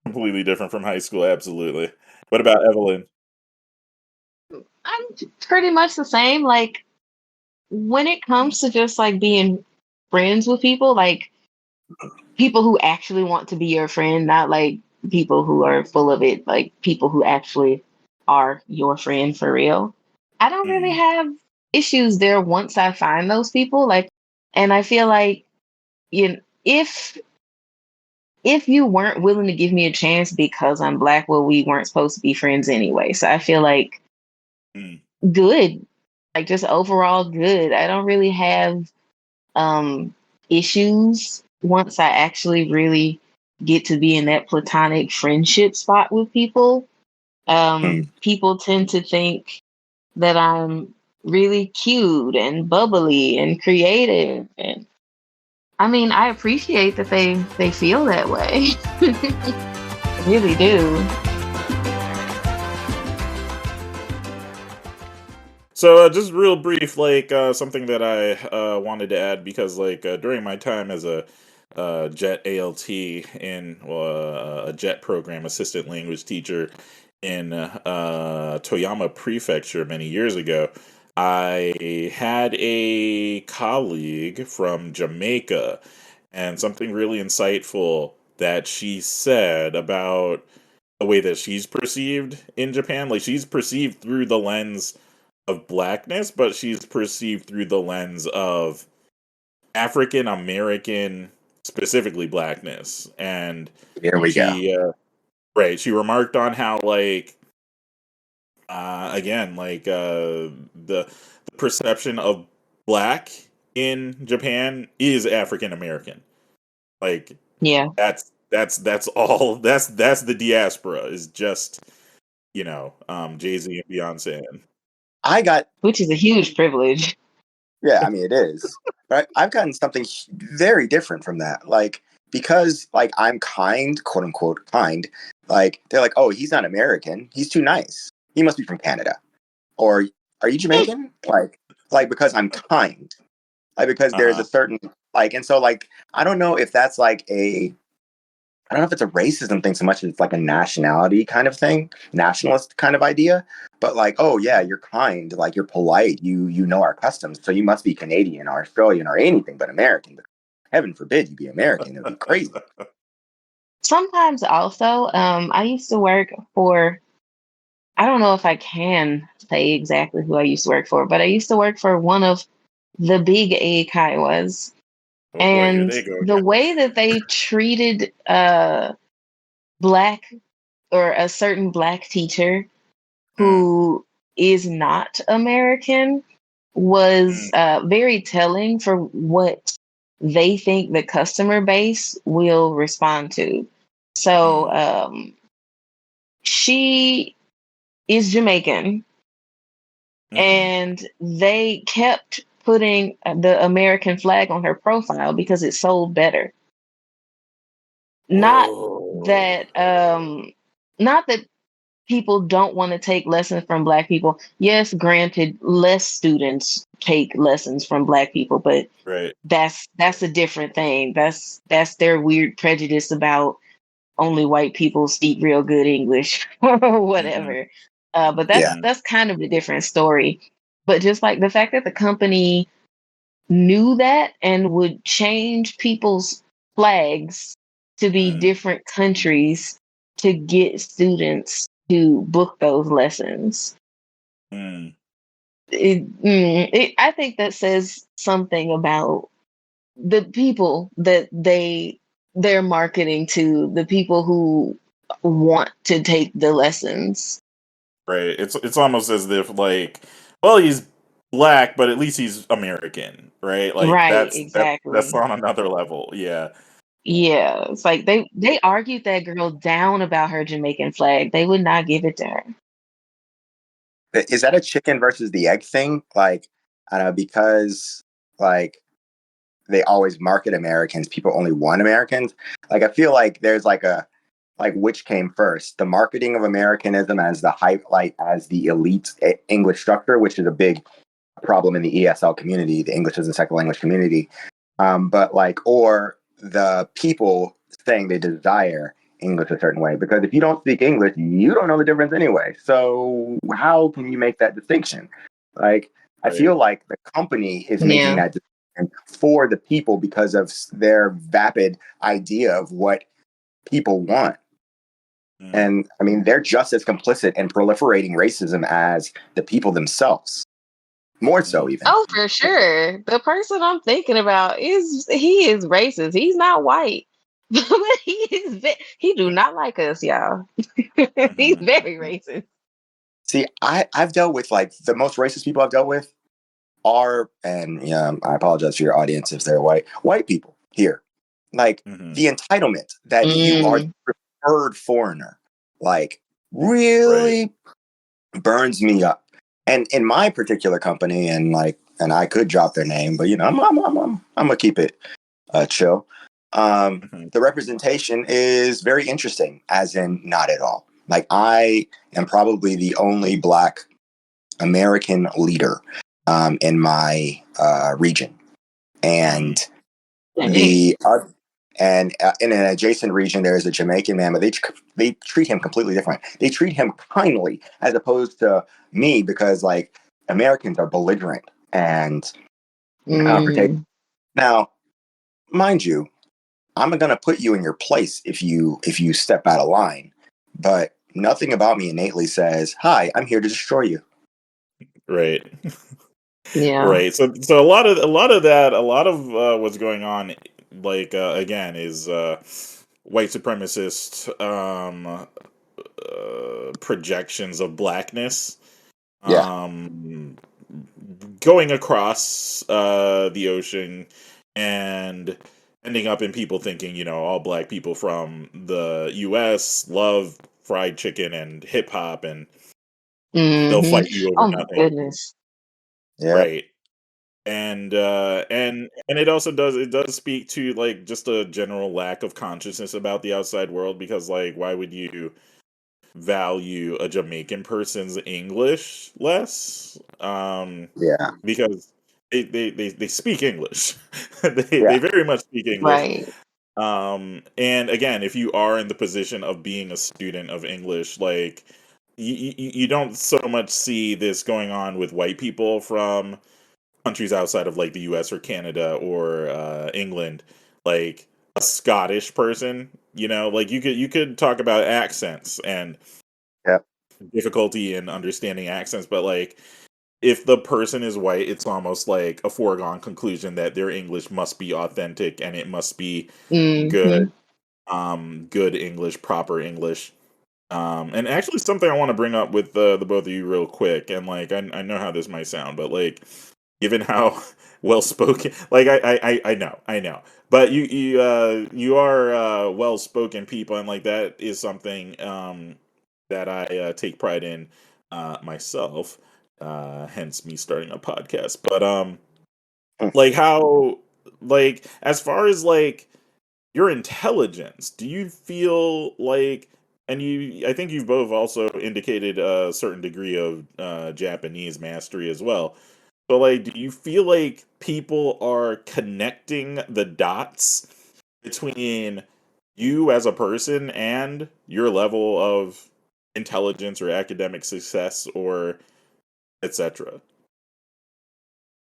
Completely different from high school, absolutely. What about Evelyn? I'm pretty much the same. Like, when it comes to just like being friends with people, like people who actually want to be your friend, not like people who are full of it, like people who actually are your friend for real. I don't really Mm, have issues there once I find those people. Like, and I feel like you know, if you weren't willing to give me a chance because I'm black, well, we weren't supposed to be friends anyway. So I feel like mm, good, like just overall good. I don't really have um issues once I actually really get to be in that platonic friendship spot with people. Mm. People tend to think that I'm really cute and bubbly and creative, and I mean I appreciate that they feel that way. I really do. So, just real brief, like something that I wanted to add because, like, during my time as a JET ALT in a JET program assistant language teacher in Toyama Prefecture many years ago, I had a colleague from Jamaica, and something really insightful that she said about the way that she's perceived in Japan. Like, she's perceived through the lens of blackness, but she's perceived through the lens of African American, specifically blackness. And Here we go. she, right, she remarked on how, like, again, like, the perception of black in Japan is African American. Like, Yeah, that's all. That's the diaspora is just Jay-Z and Beyonce. I got which is a huge privilege. Yeah, I mean it is. But I've gotten something very different from that. Like because like I'm kind, quote unquote kind, like they're like, "Oh, he's not American. He's too nice. He must be from Canada." Or "Are you Jamaican?" Like because I'm kind. Like because there's Uh-huh. a certain like and so like I don't know if that's like a I don't know if it's a racism thing so much as it's like a nationality kind of thing, nationalist kind of idea. But like, oh yeah, you're kind, like you're polite, you know our customs, so you must be Canadian or Australian or anything but American. But heaven forbid you be American, it would be crazy. Sometimes also, I used to work for, I don't know if I can say exactly who I used to work for, but I used to work for one of the big Eikaiwas. Oh boy, here And they go the again. way that they treated black or a certain black teacher Mm, who is not American mm, was very telling for what they think the customer base will respond to. So mm, she is Jamaican, mm. and they kept putting the American flag on her profile because it sold better. Not Whoa. that not that people don't want to take lessons from black people. Yes, granted, less students take lessons from black people, but Right. that's a different thing. That's their weird prejudice about only white people speak real good English or Hmm. whatever. But Yeah. that's kind of a different story. But just like the fact that the company knew that and would change people's flags to be Mm, different countries to get students to book those lessons. mm. I think that says something about the people that they're marketing to, the people who want to take the lessons. Right. It's almost as if, like, well, he's black, but at least he's American, right? Like, Right, that's exactly. on another level. Yeah. Yeah, it's like they argued that girl down about her Jamaican flag. They would not give it to her. Is that a chicken versus the egg thing? Like, I don't know, because like they always market Americans, people only want Americans. Like I feel like there's like which came first, the marketing of Americanism as the hype, like as the elite English structure, which is a big problem in the ESL community, the English as a second language community. But like, or the people saying they desire English a certain way, because if you don't speak English, you don't know the difference anyway. So how can you make that distinction? Like, I feel like the company is making Yeah. that decision for the people because of their vapid idea of what people want. And I mean, they're just as complicit in proliferating racism as the people themselves. More so, even. Oh, for sure. The person I'm thinking about is racist. He's not white, but he do not like us, y'all. He's very racist. See, I've dealt with like the most racist people I've dealt with are, and yeah, I apologize to your audience if they're white people here. Like the entitlement that you are the preferred foreigner, like really burns me up. And in my particular company, and I could drop their name, but I'm gonna keep it chill. The representation is very interesting, as in not at all. Like I am probably the only Black American leader in my region, and in an adjacent region there is a Jamaican man, but they treat him completely different. They treat him kindly as opposed to me, because like Americans are belligerent and protect. Now, mind you, I'm gonna put you in your place if you step out of line, but nothing about me innately says, "Hi, I'm here to destroy you." Right. Yeah. Right. So a lot of what's going on, like again, is white supremacist projections of blackness. Going across the ocean and ending up in people thinking, all Black people from the U.S. love fried chicken and hip hop, and they'll fight you over Oh my nothing. goodness. Right. And it also does speak to like just a general lack of consciousness about the outside world, because like why would you value a Jamaican person's English less? Because they speak English. They very much speak English. Right. And again, if you are in the position of being a student of English, like you don't so much see this going on with white people from countries outside of like the US or Canada or England. Like a Scottish person, like you could talk about accents and difficulty in understanding accents, but like if the person is white, it's almost like a foregone conclusion that their English must be authentic and it must be good, good English, proper English. And actually something I want to bring up with the both of you real quick, and like I know how this might sound, but like given how well spoken, like I know, but you are well spoken people, and like that is something that I take pride in myself. Hence me starting a podcast. But like how, like as far as like your intelligence, do you feel like, and I think you've both also indicated a certain degree of Japanese mastery as well. So, like, do you feel like people are connecting the dots between you as a person and your level of intelligence or academic success or etc.?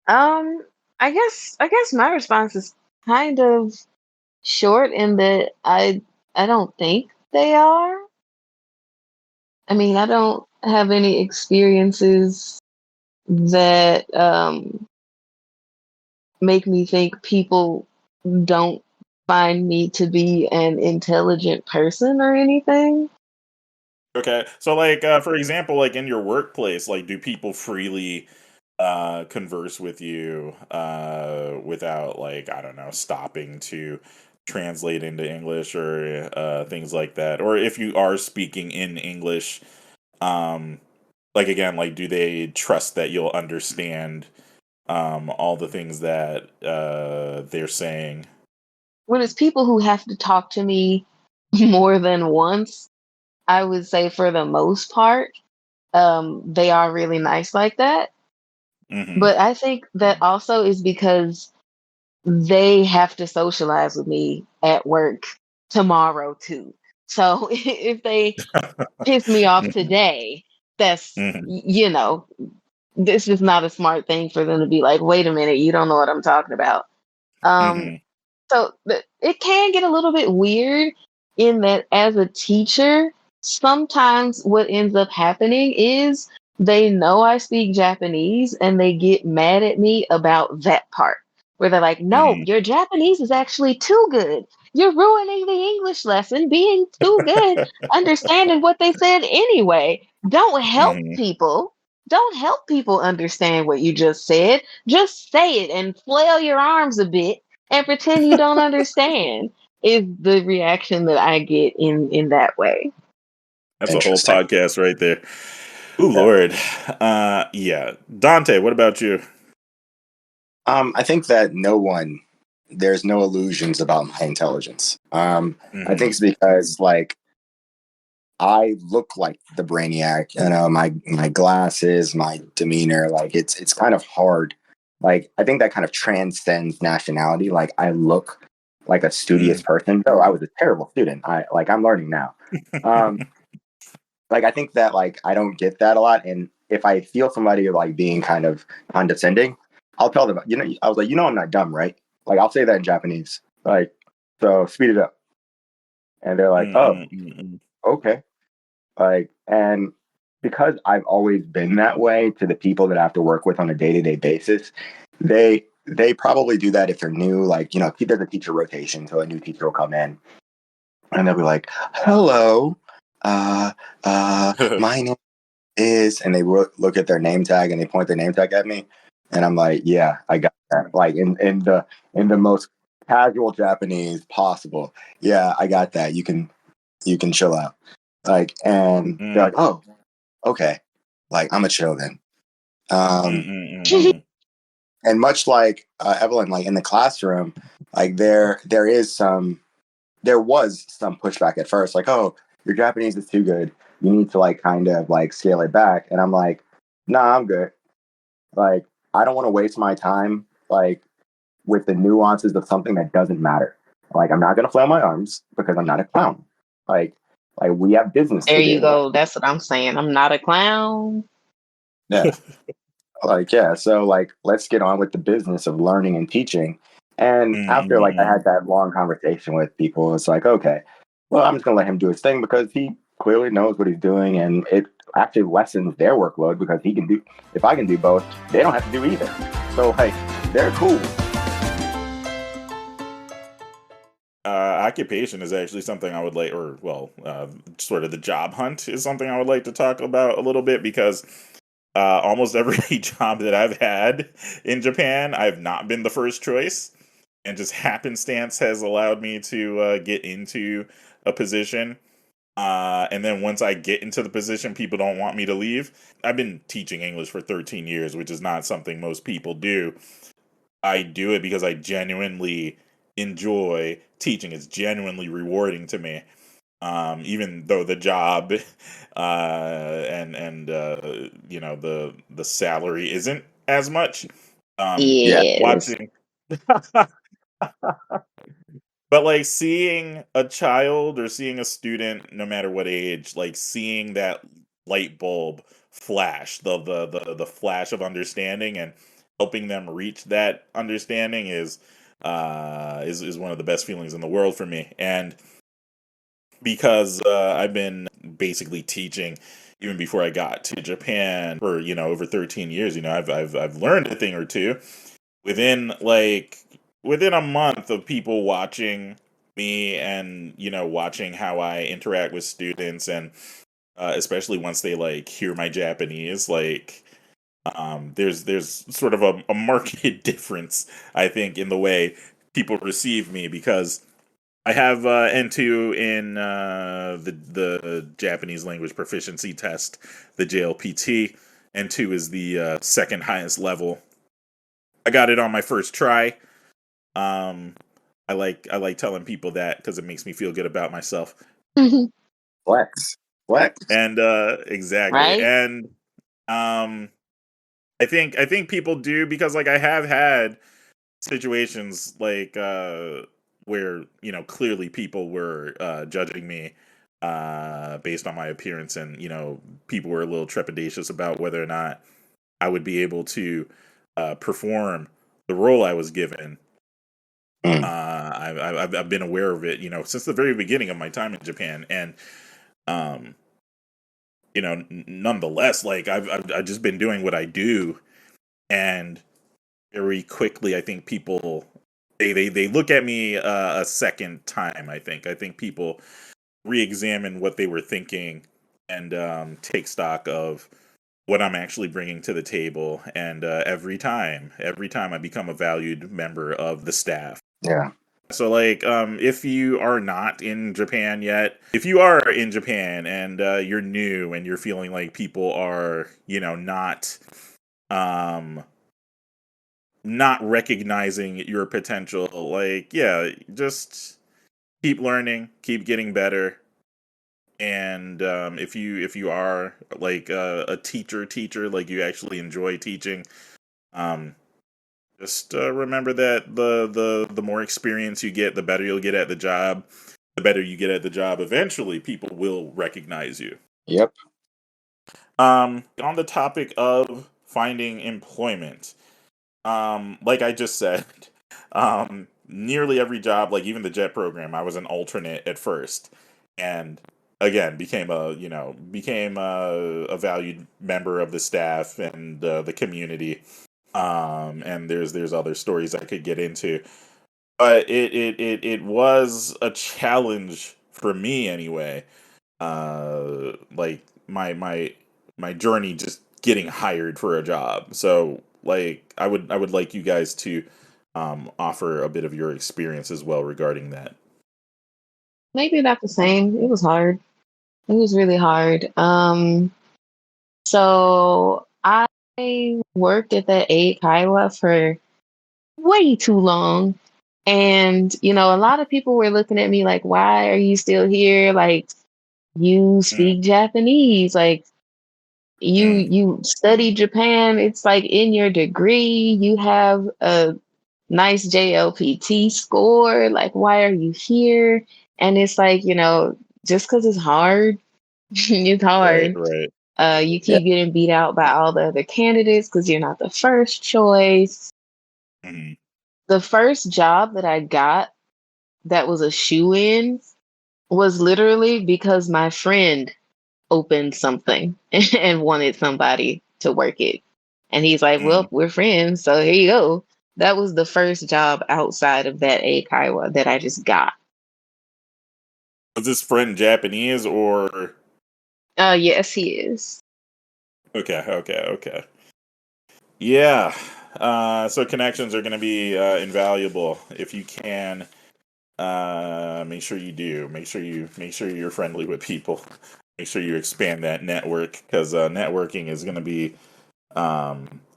I guess my response is kind of short in that I don't think they are. I mean, I don't have any experiences that make me think people don't find me to be an intelligent person or anything. Okay, so like for example, like in your workplace, like do people freely converse with you without like I don't know stopping to translate into English or things like that? Or if you are speaking in English, um like again, like do they trust that you'll understand all the things that they're saying? When it's people who have to talk to me more than once, I would say for the most part, they are really nice like that. But I think that also is because they have to socialize with me at work tomorrow too. So if they piss me off today, that's Mhm. you know this is not a smart thing for them to be like, wait a minute, you don't know what I'm talking about. Um, Mm-hmm. so it can get a little bit weird in that as a teacher, sometimes what ends up happening is they know I speak Japanese and they get mad at me about that part. Where they're like, no, Mm-hmm. your Japanese is actually too good. You're ruining the English lesson being too good, understanding what they said anyway. Don't help Mm-hmm. people. Don't help people understand what you just said. Just say it and flail your arms a bit and pretend you don't understand is the reaction that I get in that way. That's a whole Interesting. podcast right there. Ooh, Yeah. Lord. Yeah. Dante, what about you? I think that there's no illusions about my intelligence. I think it's because like I look like the brainiac, my glasses, my demeanor, like it's kind of hard. Like I think that kind of transcends nationality. Like I look like a studious person, though I was a terrible student. I'm learning now. Um, like I think that like I don't get that a lot, and if I feel somebody like being kind of condescending, I'll tell them, I was like, I'm not dumb, right? Like I'll say that in Japanese, like, so speed it up, and they're like, oh, Mm-hmm. okay, like, and because I've always been that way to the people that I have to work with on a day-to-day basis, they probably do that if they're new, like, there's a teacher rotation, so a new teacher will come in and they'll be like, hello, uh my name is, and they look at their name tag and they point their name tag at me, and I'm like, yeah, I got that, like in the most casual Japanese possible. Yeah, I got that. You can chill out, like, and they're like, oh, okay, like I'm a chill then. Um, Mm-hmm. and much like Evelyn, like in the classroom, like there was some pushback at first, like, oh, your Japanese is too good. You need to like kind of like scale it back. And I'm like, nah, I'm good. Like, I don't want to waste my time like with the nuances of something that doesn't matter. Like, I'm not gonna flail my arms because I'm not a clown. Like, like we have business There to you do. go. That's what I'm saying. I'm not a clown. Yeah. Like, yeah, so like let's get on with the business of learning and teaching. And after like I Mm-hmm. had that long conversation with people, it's like, okay, well, I'm just gonna let him do his thing because he clearly knows what he's doing, and it actually lessens their workload because he can do, if I can do both, they don't have to do either. So like they're cool. Occupation is actually something I would like, or well, sort of the job hunt is something I would like to talk about a little bit because almost every job that I've had in Japan, I've not been the first choice, and just happenstance has allowed me to get into a position. And then once I get into the position, people don't want me to leave. I've been teaching English for 13 years, which is not something most people do. I do it because I genuinely enjoy teaching. It's genuinely rewarding to me. Even though the job and the salary isn't as much. Yeah. Yes. Watching, but like seeing a child or seeing a student, no matter what age, like seeing that light bulb flash, the flash of understanding and helping them reach that understanding is one of the best feelings in the world for me. And because I've been basically teaching even before I got to Japan for over 13 years. I've learned a thing or two within a month of people watching me and watching how I interact with students, and especially once they like hear my Japanese, like there's sort of a marked difference, I think, in the way people receive me, because I have N2 in the Japanese language proficiency test, the JLPT. N2 is the second highest level. I got it on my first try. Um, I like telling people that because it makes me feel good about myself. Flex. Flex. And exactly. Right? And um, I think people do, because like I have had situations like where clearly people were judging me based on my appearance, and people were a little trepidatious about whether or not I would be able to perform the role I was given. Mm. I've been aware of it, since the very beginning of my time in Japan, and nonetheless, like I've just been doing what I do, and very quickly, I think people they look at me a second time. I think people re-examine what they were thinking and take stock of what I'm actually bringing to the table. And every time I become a valued member of the staff. Yeah. So, like, if you are not in Japan yet, if you are in Japan and you're new and you're feeling like people are, not recognizing your potential, like, yeah, just keep learning, keep getting better. And if you are like a teacher, like you actually enjoy teaching, um, just remember that the more experience you get, the better you'll get at the job. The better you get at the job, eventually people will recognize you. Yep. On the topic of finding employment, like I just said, nearly every job, like even the JET program, I was an alternate at first, and again became a valued member of the staff and the community. And there's other stories I could get into, but it was a challenge for me anyway. Like my journey just getting hired for a job. So like I would like you guys to offer a bit of your experience as well regarding that. Maybe not the same. It was hard. It was really hard. So I worked at the aid Kiowa for way too long. And, a lot of people were looking at me like, why are you still here? Like, you Mm, speak Japanese. Like, you mm, you study Japan. It's like in your degree, you have a nice JLPT score. Like, why are you here? And it's like, just because it's hard, it's right, hard. right. You Yeah. keep getting beat out by all the other candidates because you're not the first choice. Mm, The first job that I got that was a shoe-in was literally because my friend opened something and wanted somebody to work it. And he's like, mm. well, we're friends, so here you go. That was the first job outside of that Kaiwa that I just got. Was this friend Japanese or? Yes, he is. Okay. Yeah. So connections are going to be invaluable if you can. Make sure you do. Make sure you're friendly with people. Make sure you expand that network, because networking is going to be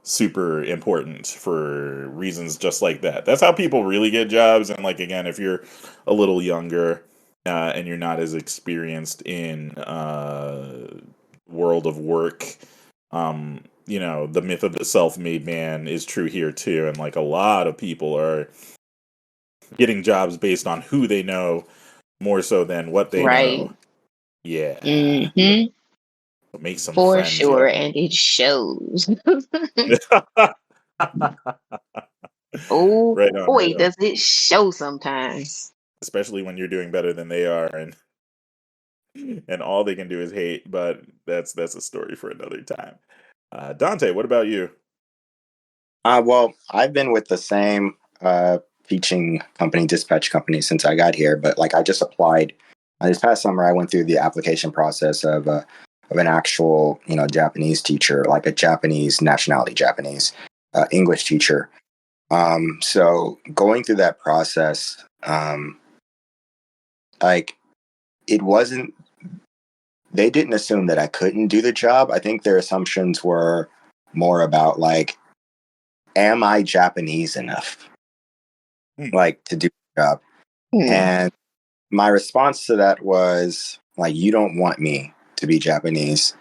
super important for reasons just like that. That's how people really get jobs. And like again, if you're a little younger and you're not as experienced in world of work, the myth of the self-made man is true here too. And like a lot of people are getting jobs based on who they know more so than what they Right. know. Yeah. Mm-hmm. Make some For friends, sure. yo. And it shows. Oh Right on, right boy, on. does it show sometimes. Especially when you're doing better than they are, and all they can do is hate. But that's a story for another time. Dante, what about you? Well, I've been with the same teaching company, dispatch company, since I got here. But like, I just applied this past summer. I went through the application process of an actual, Japanese teacher, like a Japanese nationality, Japanese English teacher. So going through that process, like it wasn't. They didn't assume that I couldn't do the job. I think their assumptions were more about like, am I Japanese enough, Hmm. like, to do the job? Hmm. And my response to that was like, you don't want me to be Japanese.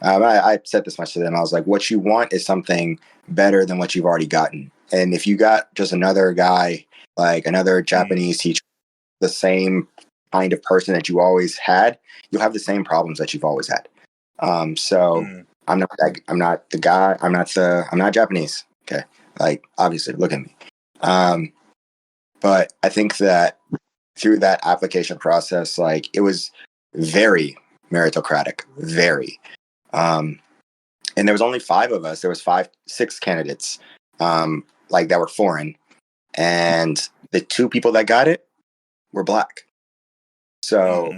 I said this much to them. I was like, what you want is something better than what you've already gotten. And if you got just another guy, like another Mm, Japanese teacher, the same kind of person that you always had, you'll have the same problems that you've always had. So mm, I'm not the guy. I'm not Japanese. Okay, like obviously, look at me. But I think that through that application process, like it was very meritocratic, very. And there was only 5 of us. There was 6 candidates, like that were foreign, and the 2 people that got it were Black. So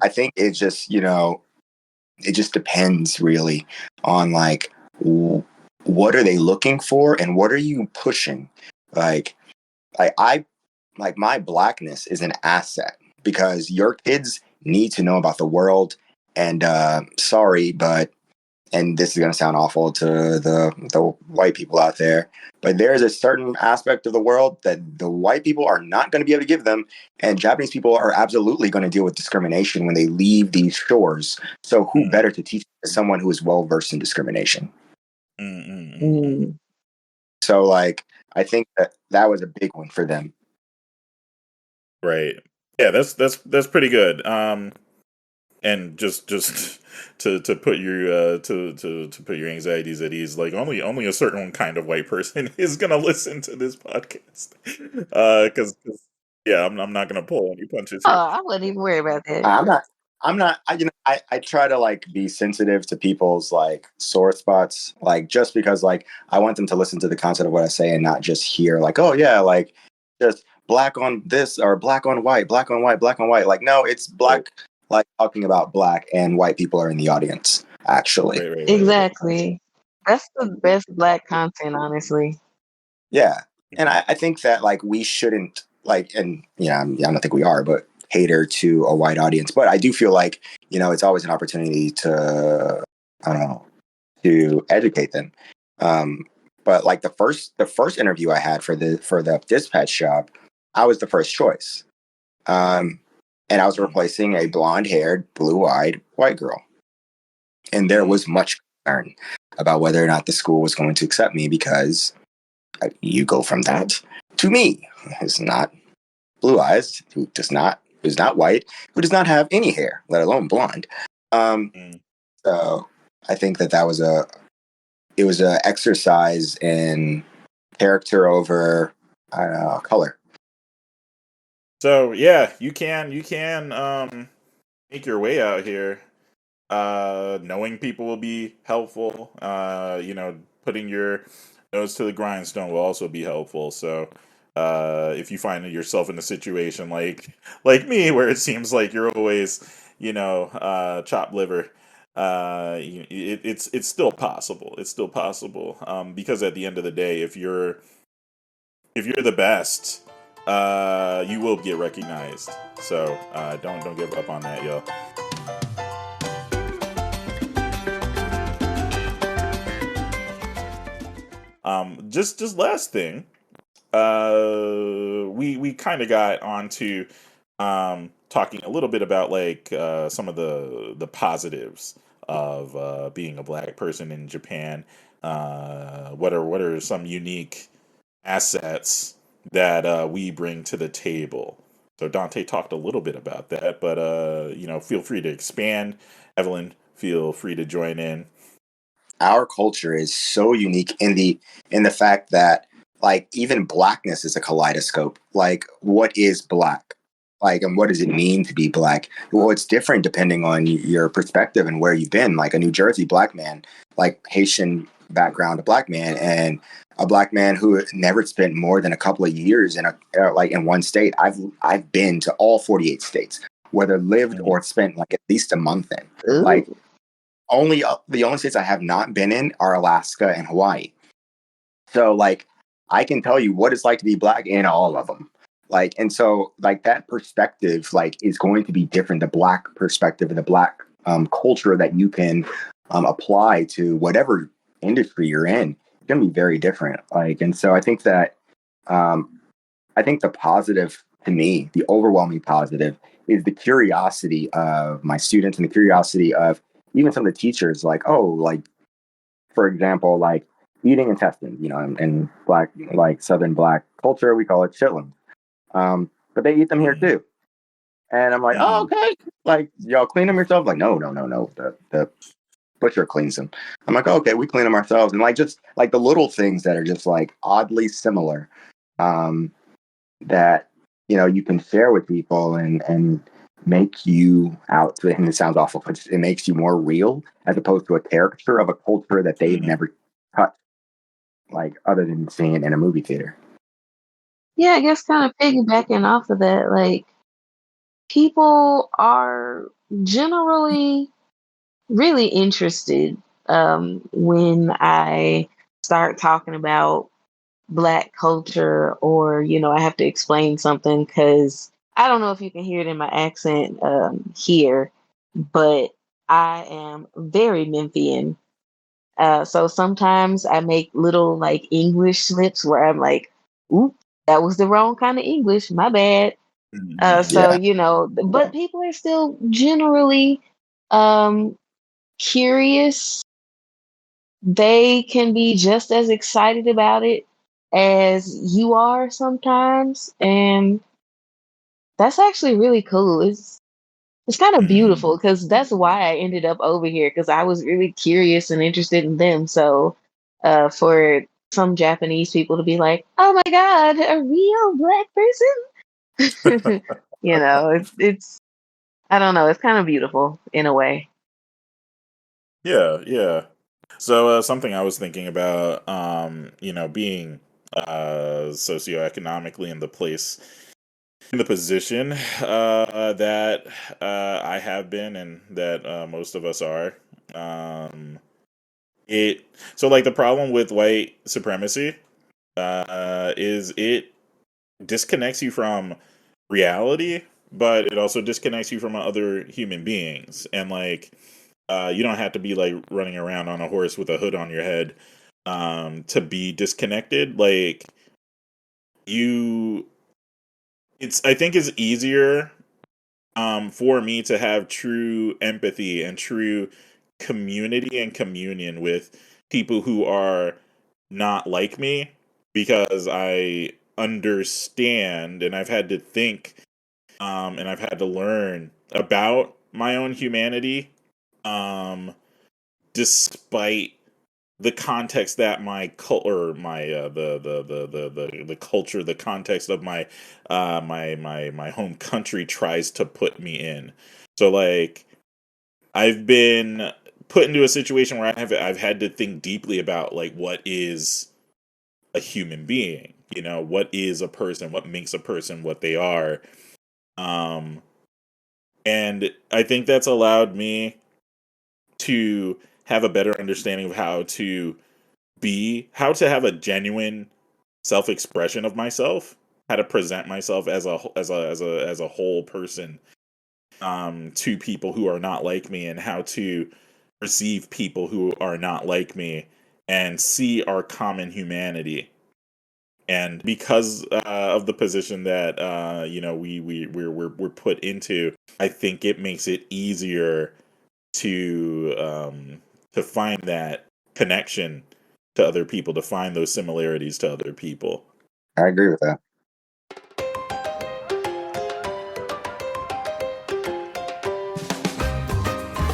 I think it just, it just depends really on like what are they looking for and what are you pushing. I like my Blackness is an asset because your kids need to know about the world. And sorry, but and this is going to sound awful to the white people out there, but there's a certain aspect of the world that the white people are not going to be able to give them, and Japanese people are absolutely going to deal with discrimination when they leave these shores. So who better to teach someone who is well versed in discrimination? So like I think that was a big one for them. Right. Yeah, that's pretty good. And just to put your to put your anxieties at ease, like only a certain kind of white person is gonna listen to this podcast. Because yeah, I'm not gonna pull any punches Oh, here. I wouldn't even worry about that. I'm not, I try to like be sensitive to people's like sore spots, like just because like I want them to listen to the content of what I say and not just hear like, oh yeah, like just Black on this or Black on white, Black on white, Black on white. Like, no, it's Black, like talking about Black and white people are in the audience, actually. Right. Exactly. That's the best Black content, honestly. Yeah. And I think that like we shouldn't like, and I don't think we are, but cater to a wide audience. But I do feel like, it's always an opportunity to, I don't know, to educate them. But like the first interview I had for the dispatch job, I was the first choice. And I was replacing a blonde-haired, blue-eyed white girl. And there was much concern about whether or not the school was going to accept me because you go from that to me, who's not blue eyes, who's not white, who does not have any hair, let alone blonde. So I think that was a exercise in character over color. So yeah, you can make your way out here. Knowing people will be helpful. Putting your nose to the grindstone will also be helpful. So if you find yourself in a situation like me where it seems like you're always chopped liver, it's still possible. It's still possible because at the end of the day, if you're the best, you will get recognized. So don't give up on that, yo. Just last thing, we kind of got onto talking a little bit about like some of the positives of being a Black person in Japan. What are some unique assets that we bring to the table? So Dontae talked a little bit about that, but feel free to expand. Evelyn, feel free to join in. Our culture is so unique in the fact that like even Blackness is a kaleidoscope. Like, what is Black? Like, and what does it mean to be Black? Well, it's different depending on your perspective and where you've been. Like a New Jersey Black man, like Haitian background, a Black man, and a Black man who never spent more than a couple of years in in one state. I've been to all 48 states, whether lived or spent like at least a month in. Ooh. Like the only states I have not been in are Alaska and Hawaii. So like I can tell you what it's like to be Black in all of them. Like, and so like that perspective like is going to be different. The Black perspective and the Black culture that you can apply to whatever industry you're in, it's going to be very different. Like, and so I think that I think the positive to me, the overwhelming positive, is the curiosity of my students and the curiosity of even some of the teachers. Like, oh, like for example, like eating intestines, in Black, like Southern Black culture, we call it chitlins. But they eat them here too. And I'm like, oh, okay. Like, y'all clean them yourself? Like, no. butcher cleans them. I'm like, oh, okay, we clean them ourselves. And like, just like the little things that are just like oddly similar, that, you know, you can share with people and make you out to, and it sounds awful, but it makes you more real as opposed to a caricature of a culture that they've never touched, like other than seeing it in a movie theater. Yeah, I guess kind of piggybacking off of that, like people are generally really interested when I start talking about Black culture, or you know, I have to explain something because I don't know if you can hear it in my accent here, but I am very Memphian. So sometimes I make little like English slips where I'm like, "Oop, that was the wrong kind of English. My bad." So Yeah. you know, but people are still generally um, curious. They can be just as excited about it as you are sometimes, and that's actually really cool. It's kind of beautiful because that's why I ended up over here because I was really curious and interested in them. So, for some Japanese people to be like, "Oh my God, a real Black person," you know, it's I don't know, it's kind of beautiful in a way. Yeah. So something I was thinking about, you know, being socioeconomically in the position that I have been and that most of us are. Um, so like the problem with white supremacy is it disconnects you from reality, but it also disconnects you from other human beings. And like, you don't have to be like running around on a horse with a hood on your head to be disconnected. Like, you, I think it's easier for me to have true empathy and true community and communion with people who are not like me because I understand and I've had to think and I've had to learn about my own humanity um, despite the context that my or my the culture, the context of my my home country tries to put me in. So like I've been put into a situation where I've had to think deeply about like what is a human being, you know, what is a person, what makes a person what they are. Um and I think that's allowed me to have a better understanding of how to have a genuine self-expression of myself, how to present myself as a whole person to people who are not like me, and how to receive people who are not like me and see our common humanity. And because of the position that you know we're put into, I think it makes it easier to find that connection to other people, to find those similarities to other people. I agree with that.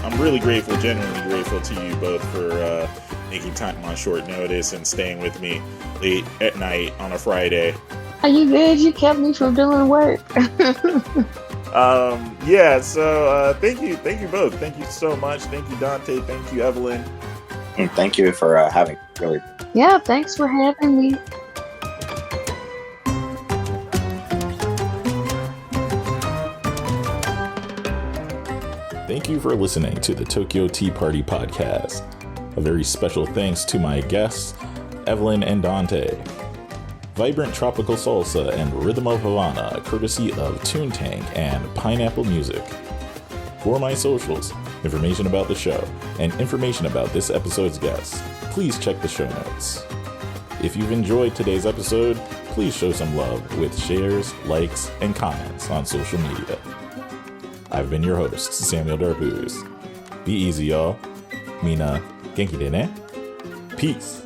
I'm really grateful, genuinely grateful to you both for making time on short notice and staying with me late at night on a Friday. Are you good? You kept me from doing work. Yeah, so thank you both. Thank you so much. Thank you, Dontae. Thank you, Evelyn. And thank you for having me. Really. Yeah, thanks for having me. Thank you for listening to the Tokyo Tea Party podcast. A very special thanks to my guests, Evelyn and Dontae. Vibrant tropical salsa and rhythm of Havana, courtesy of Toontank and Pineapple Music. For my socials, information about the show, and information about this episode's guests, please check the show notes. If you've enjoyed today's episode, please show some love with shares, likes, and comments on social media. I've been your host, Samuel Darbouze. Be easy, y'all. Mina, genki de ne? Peace.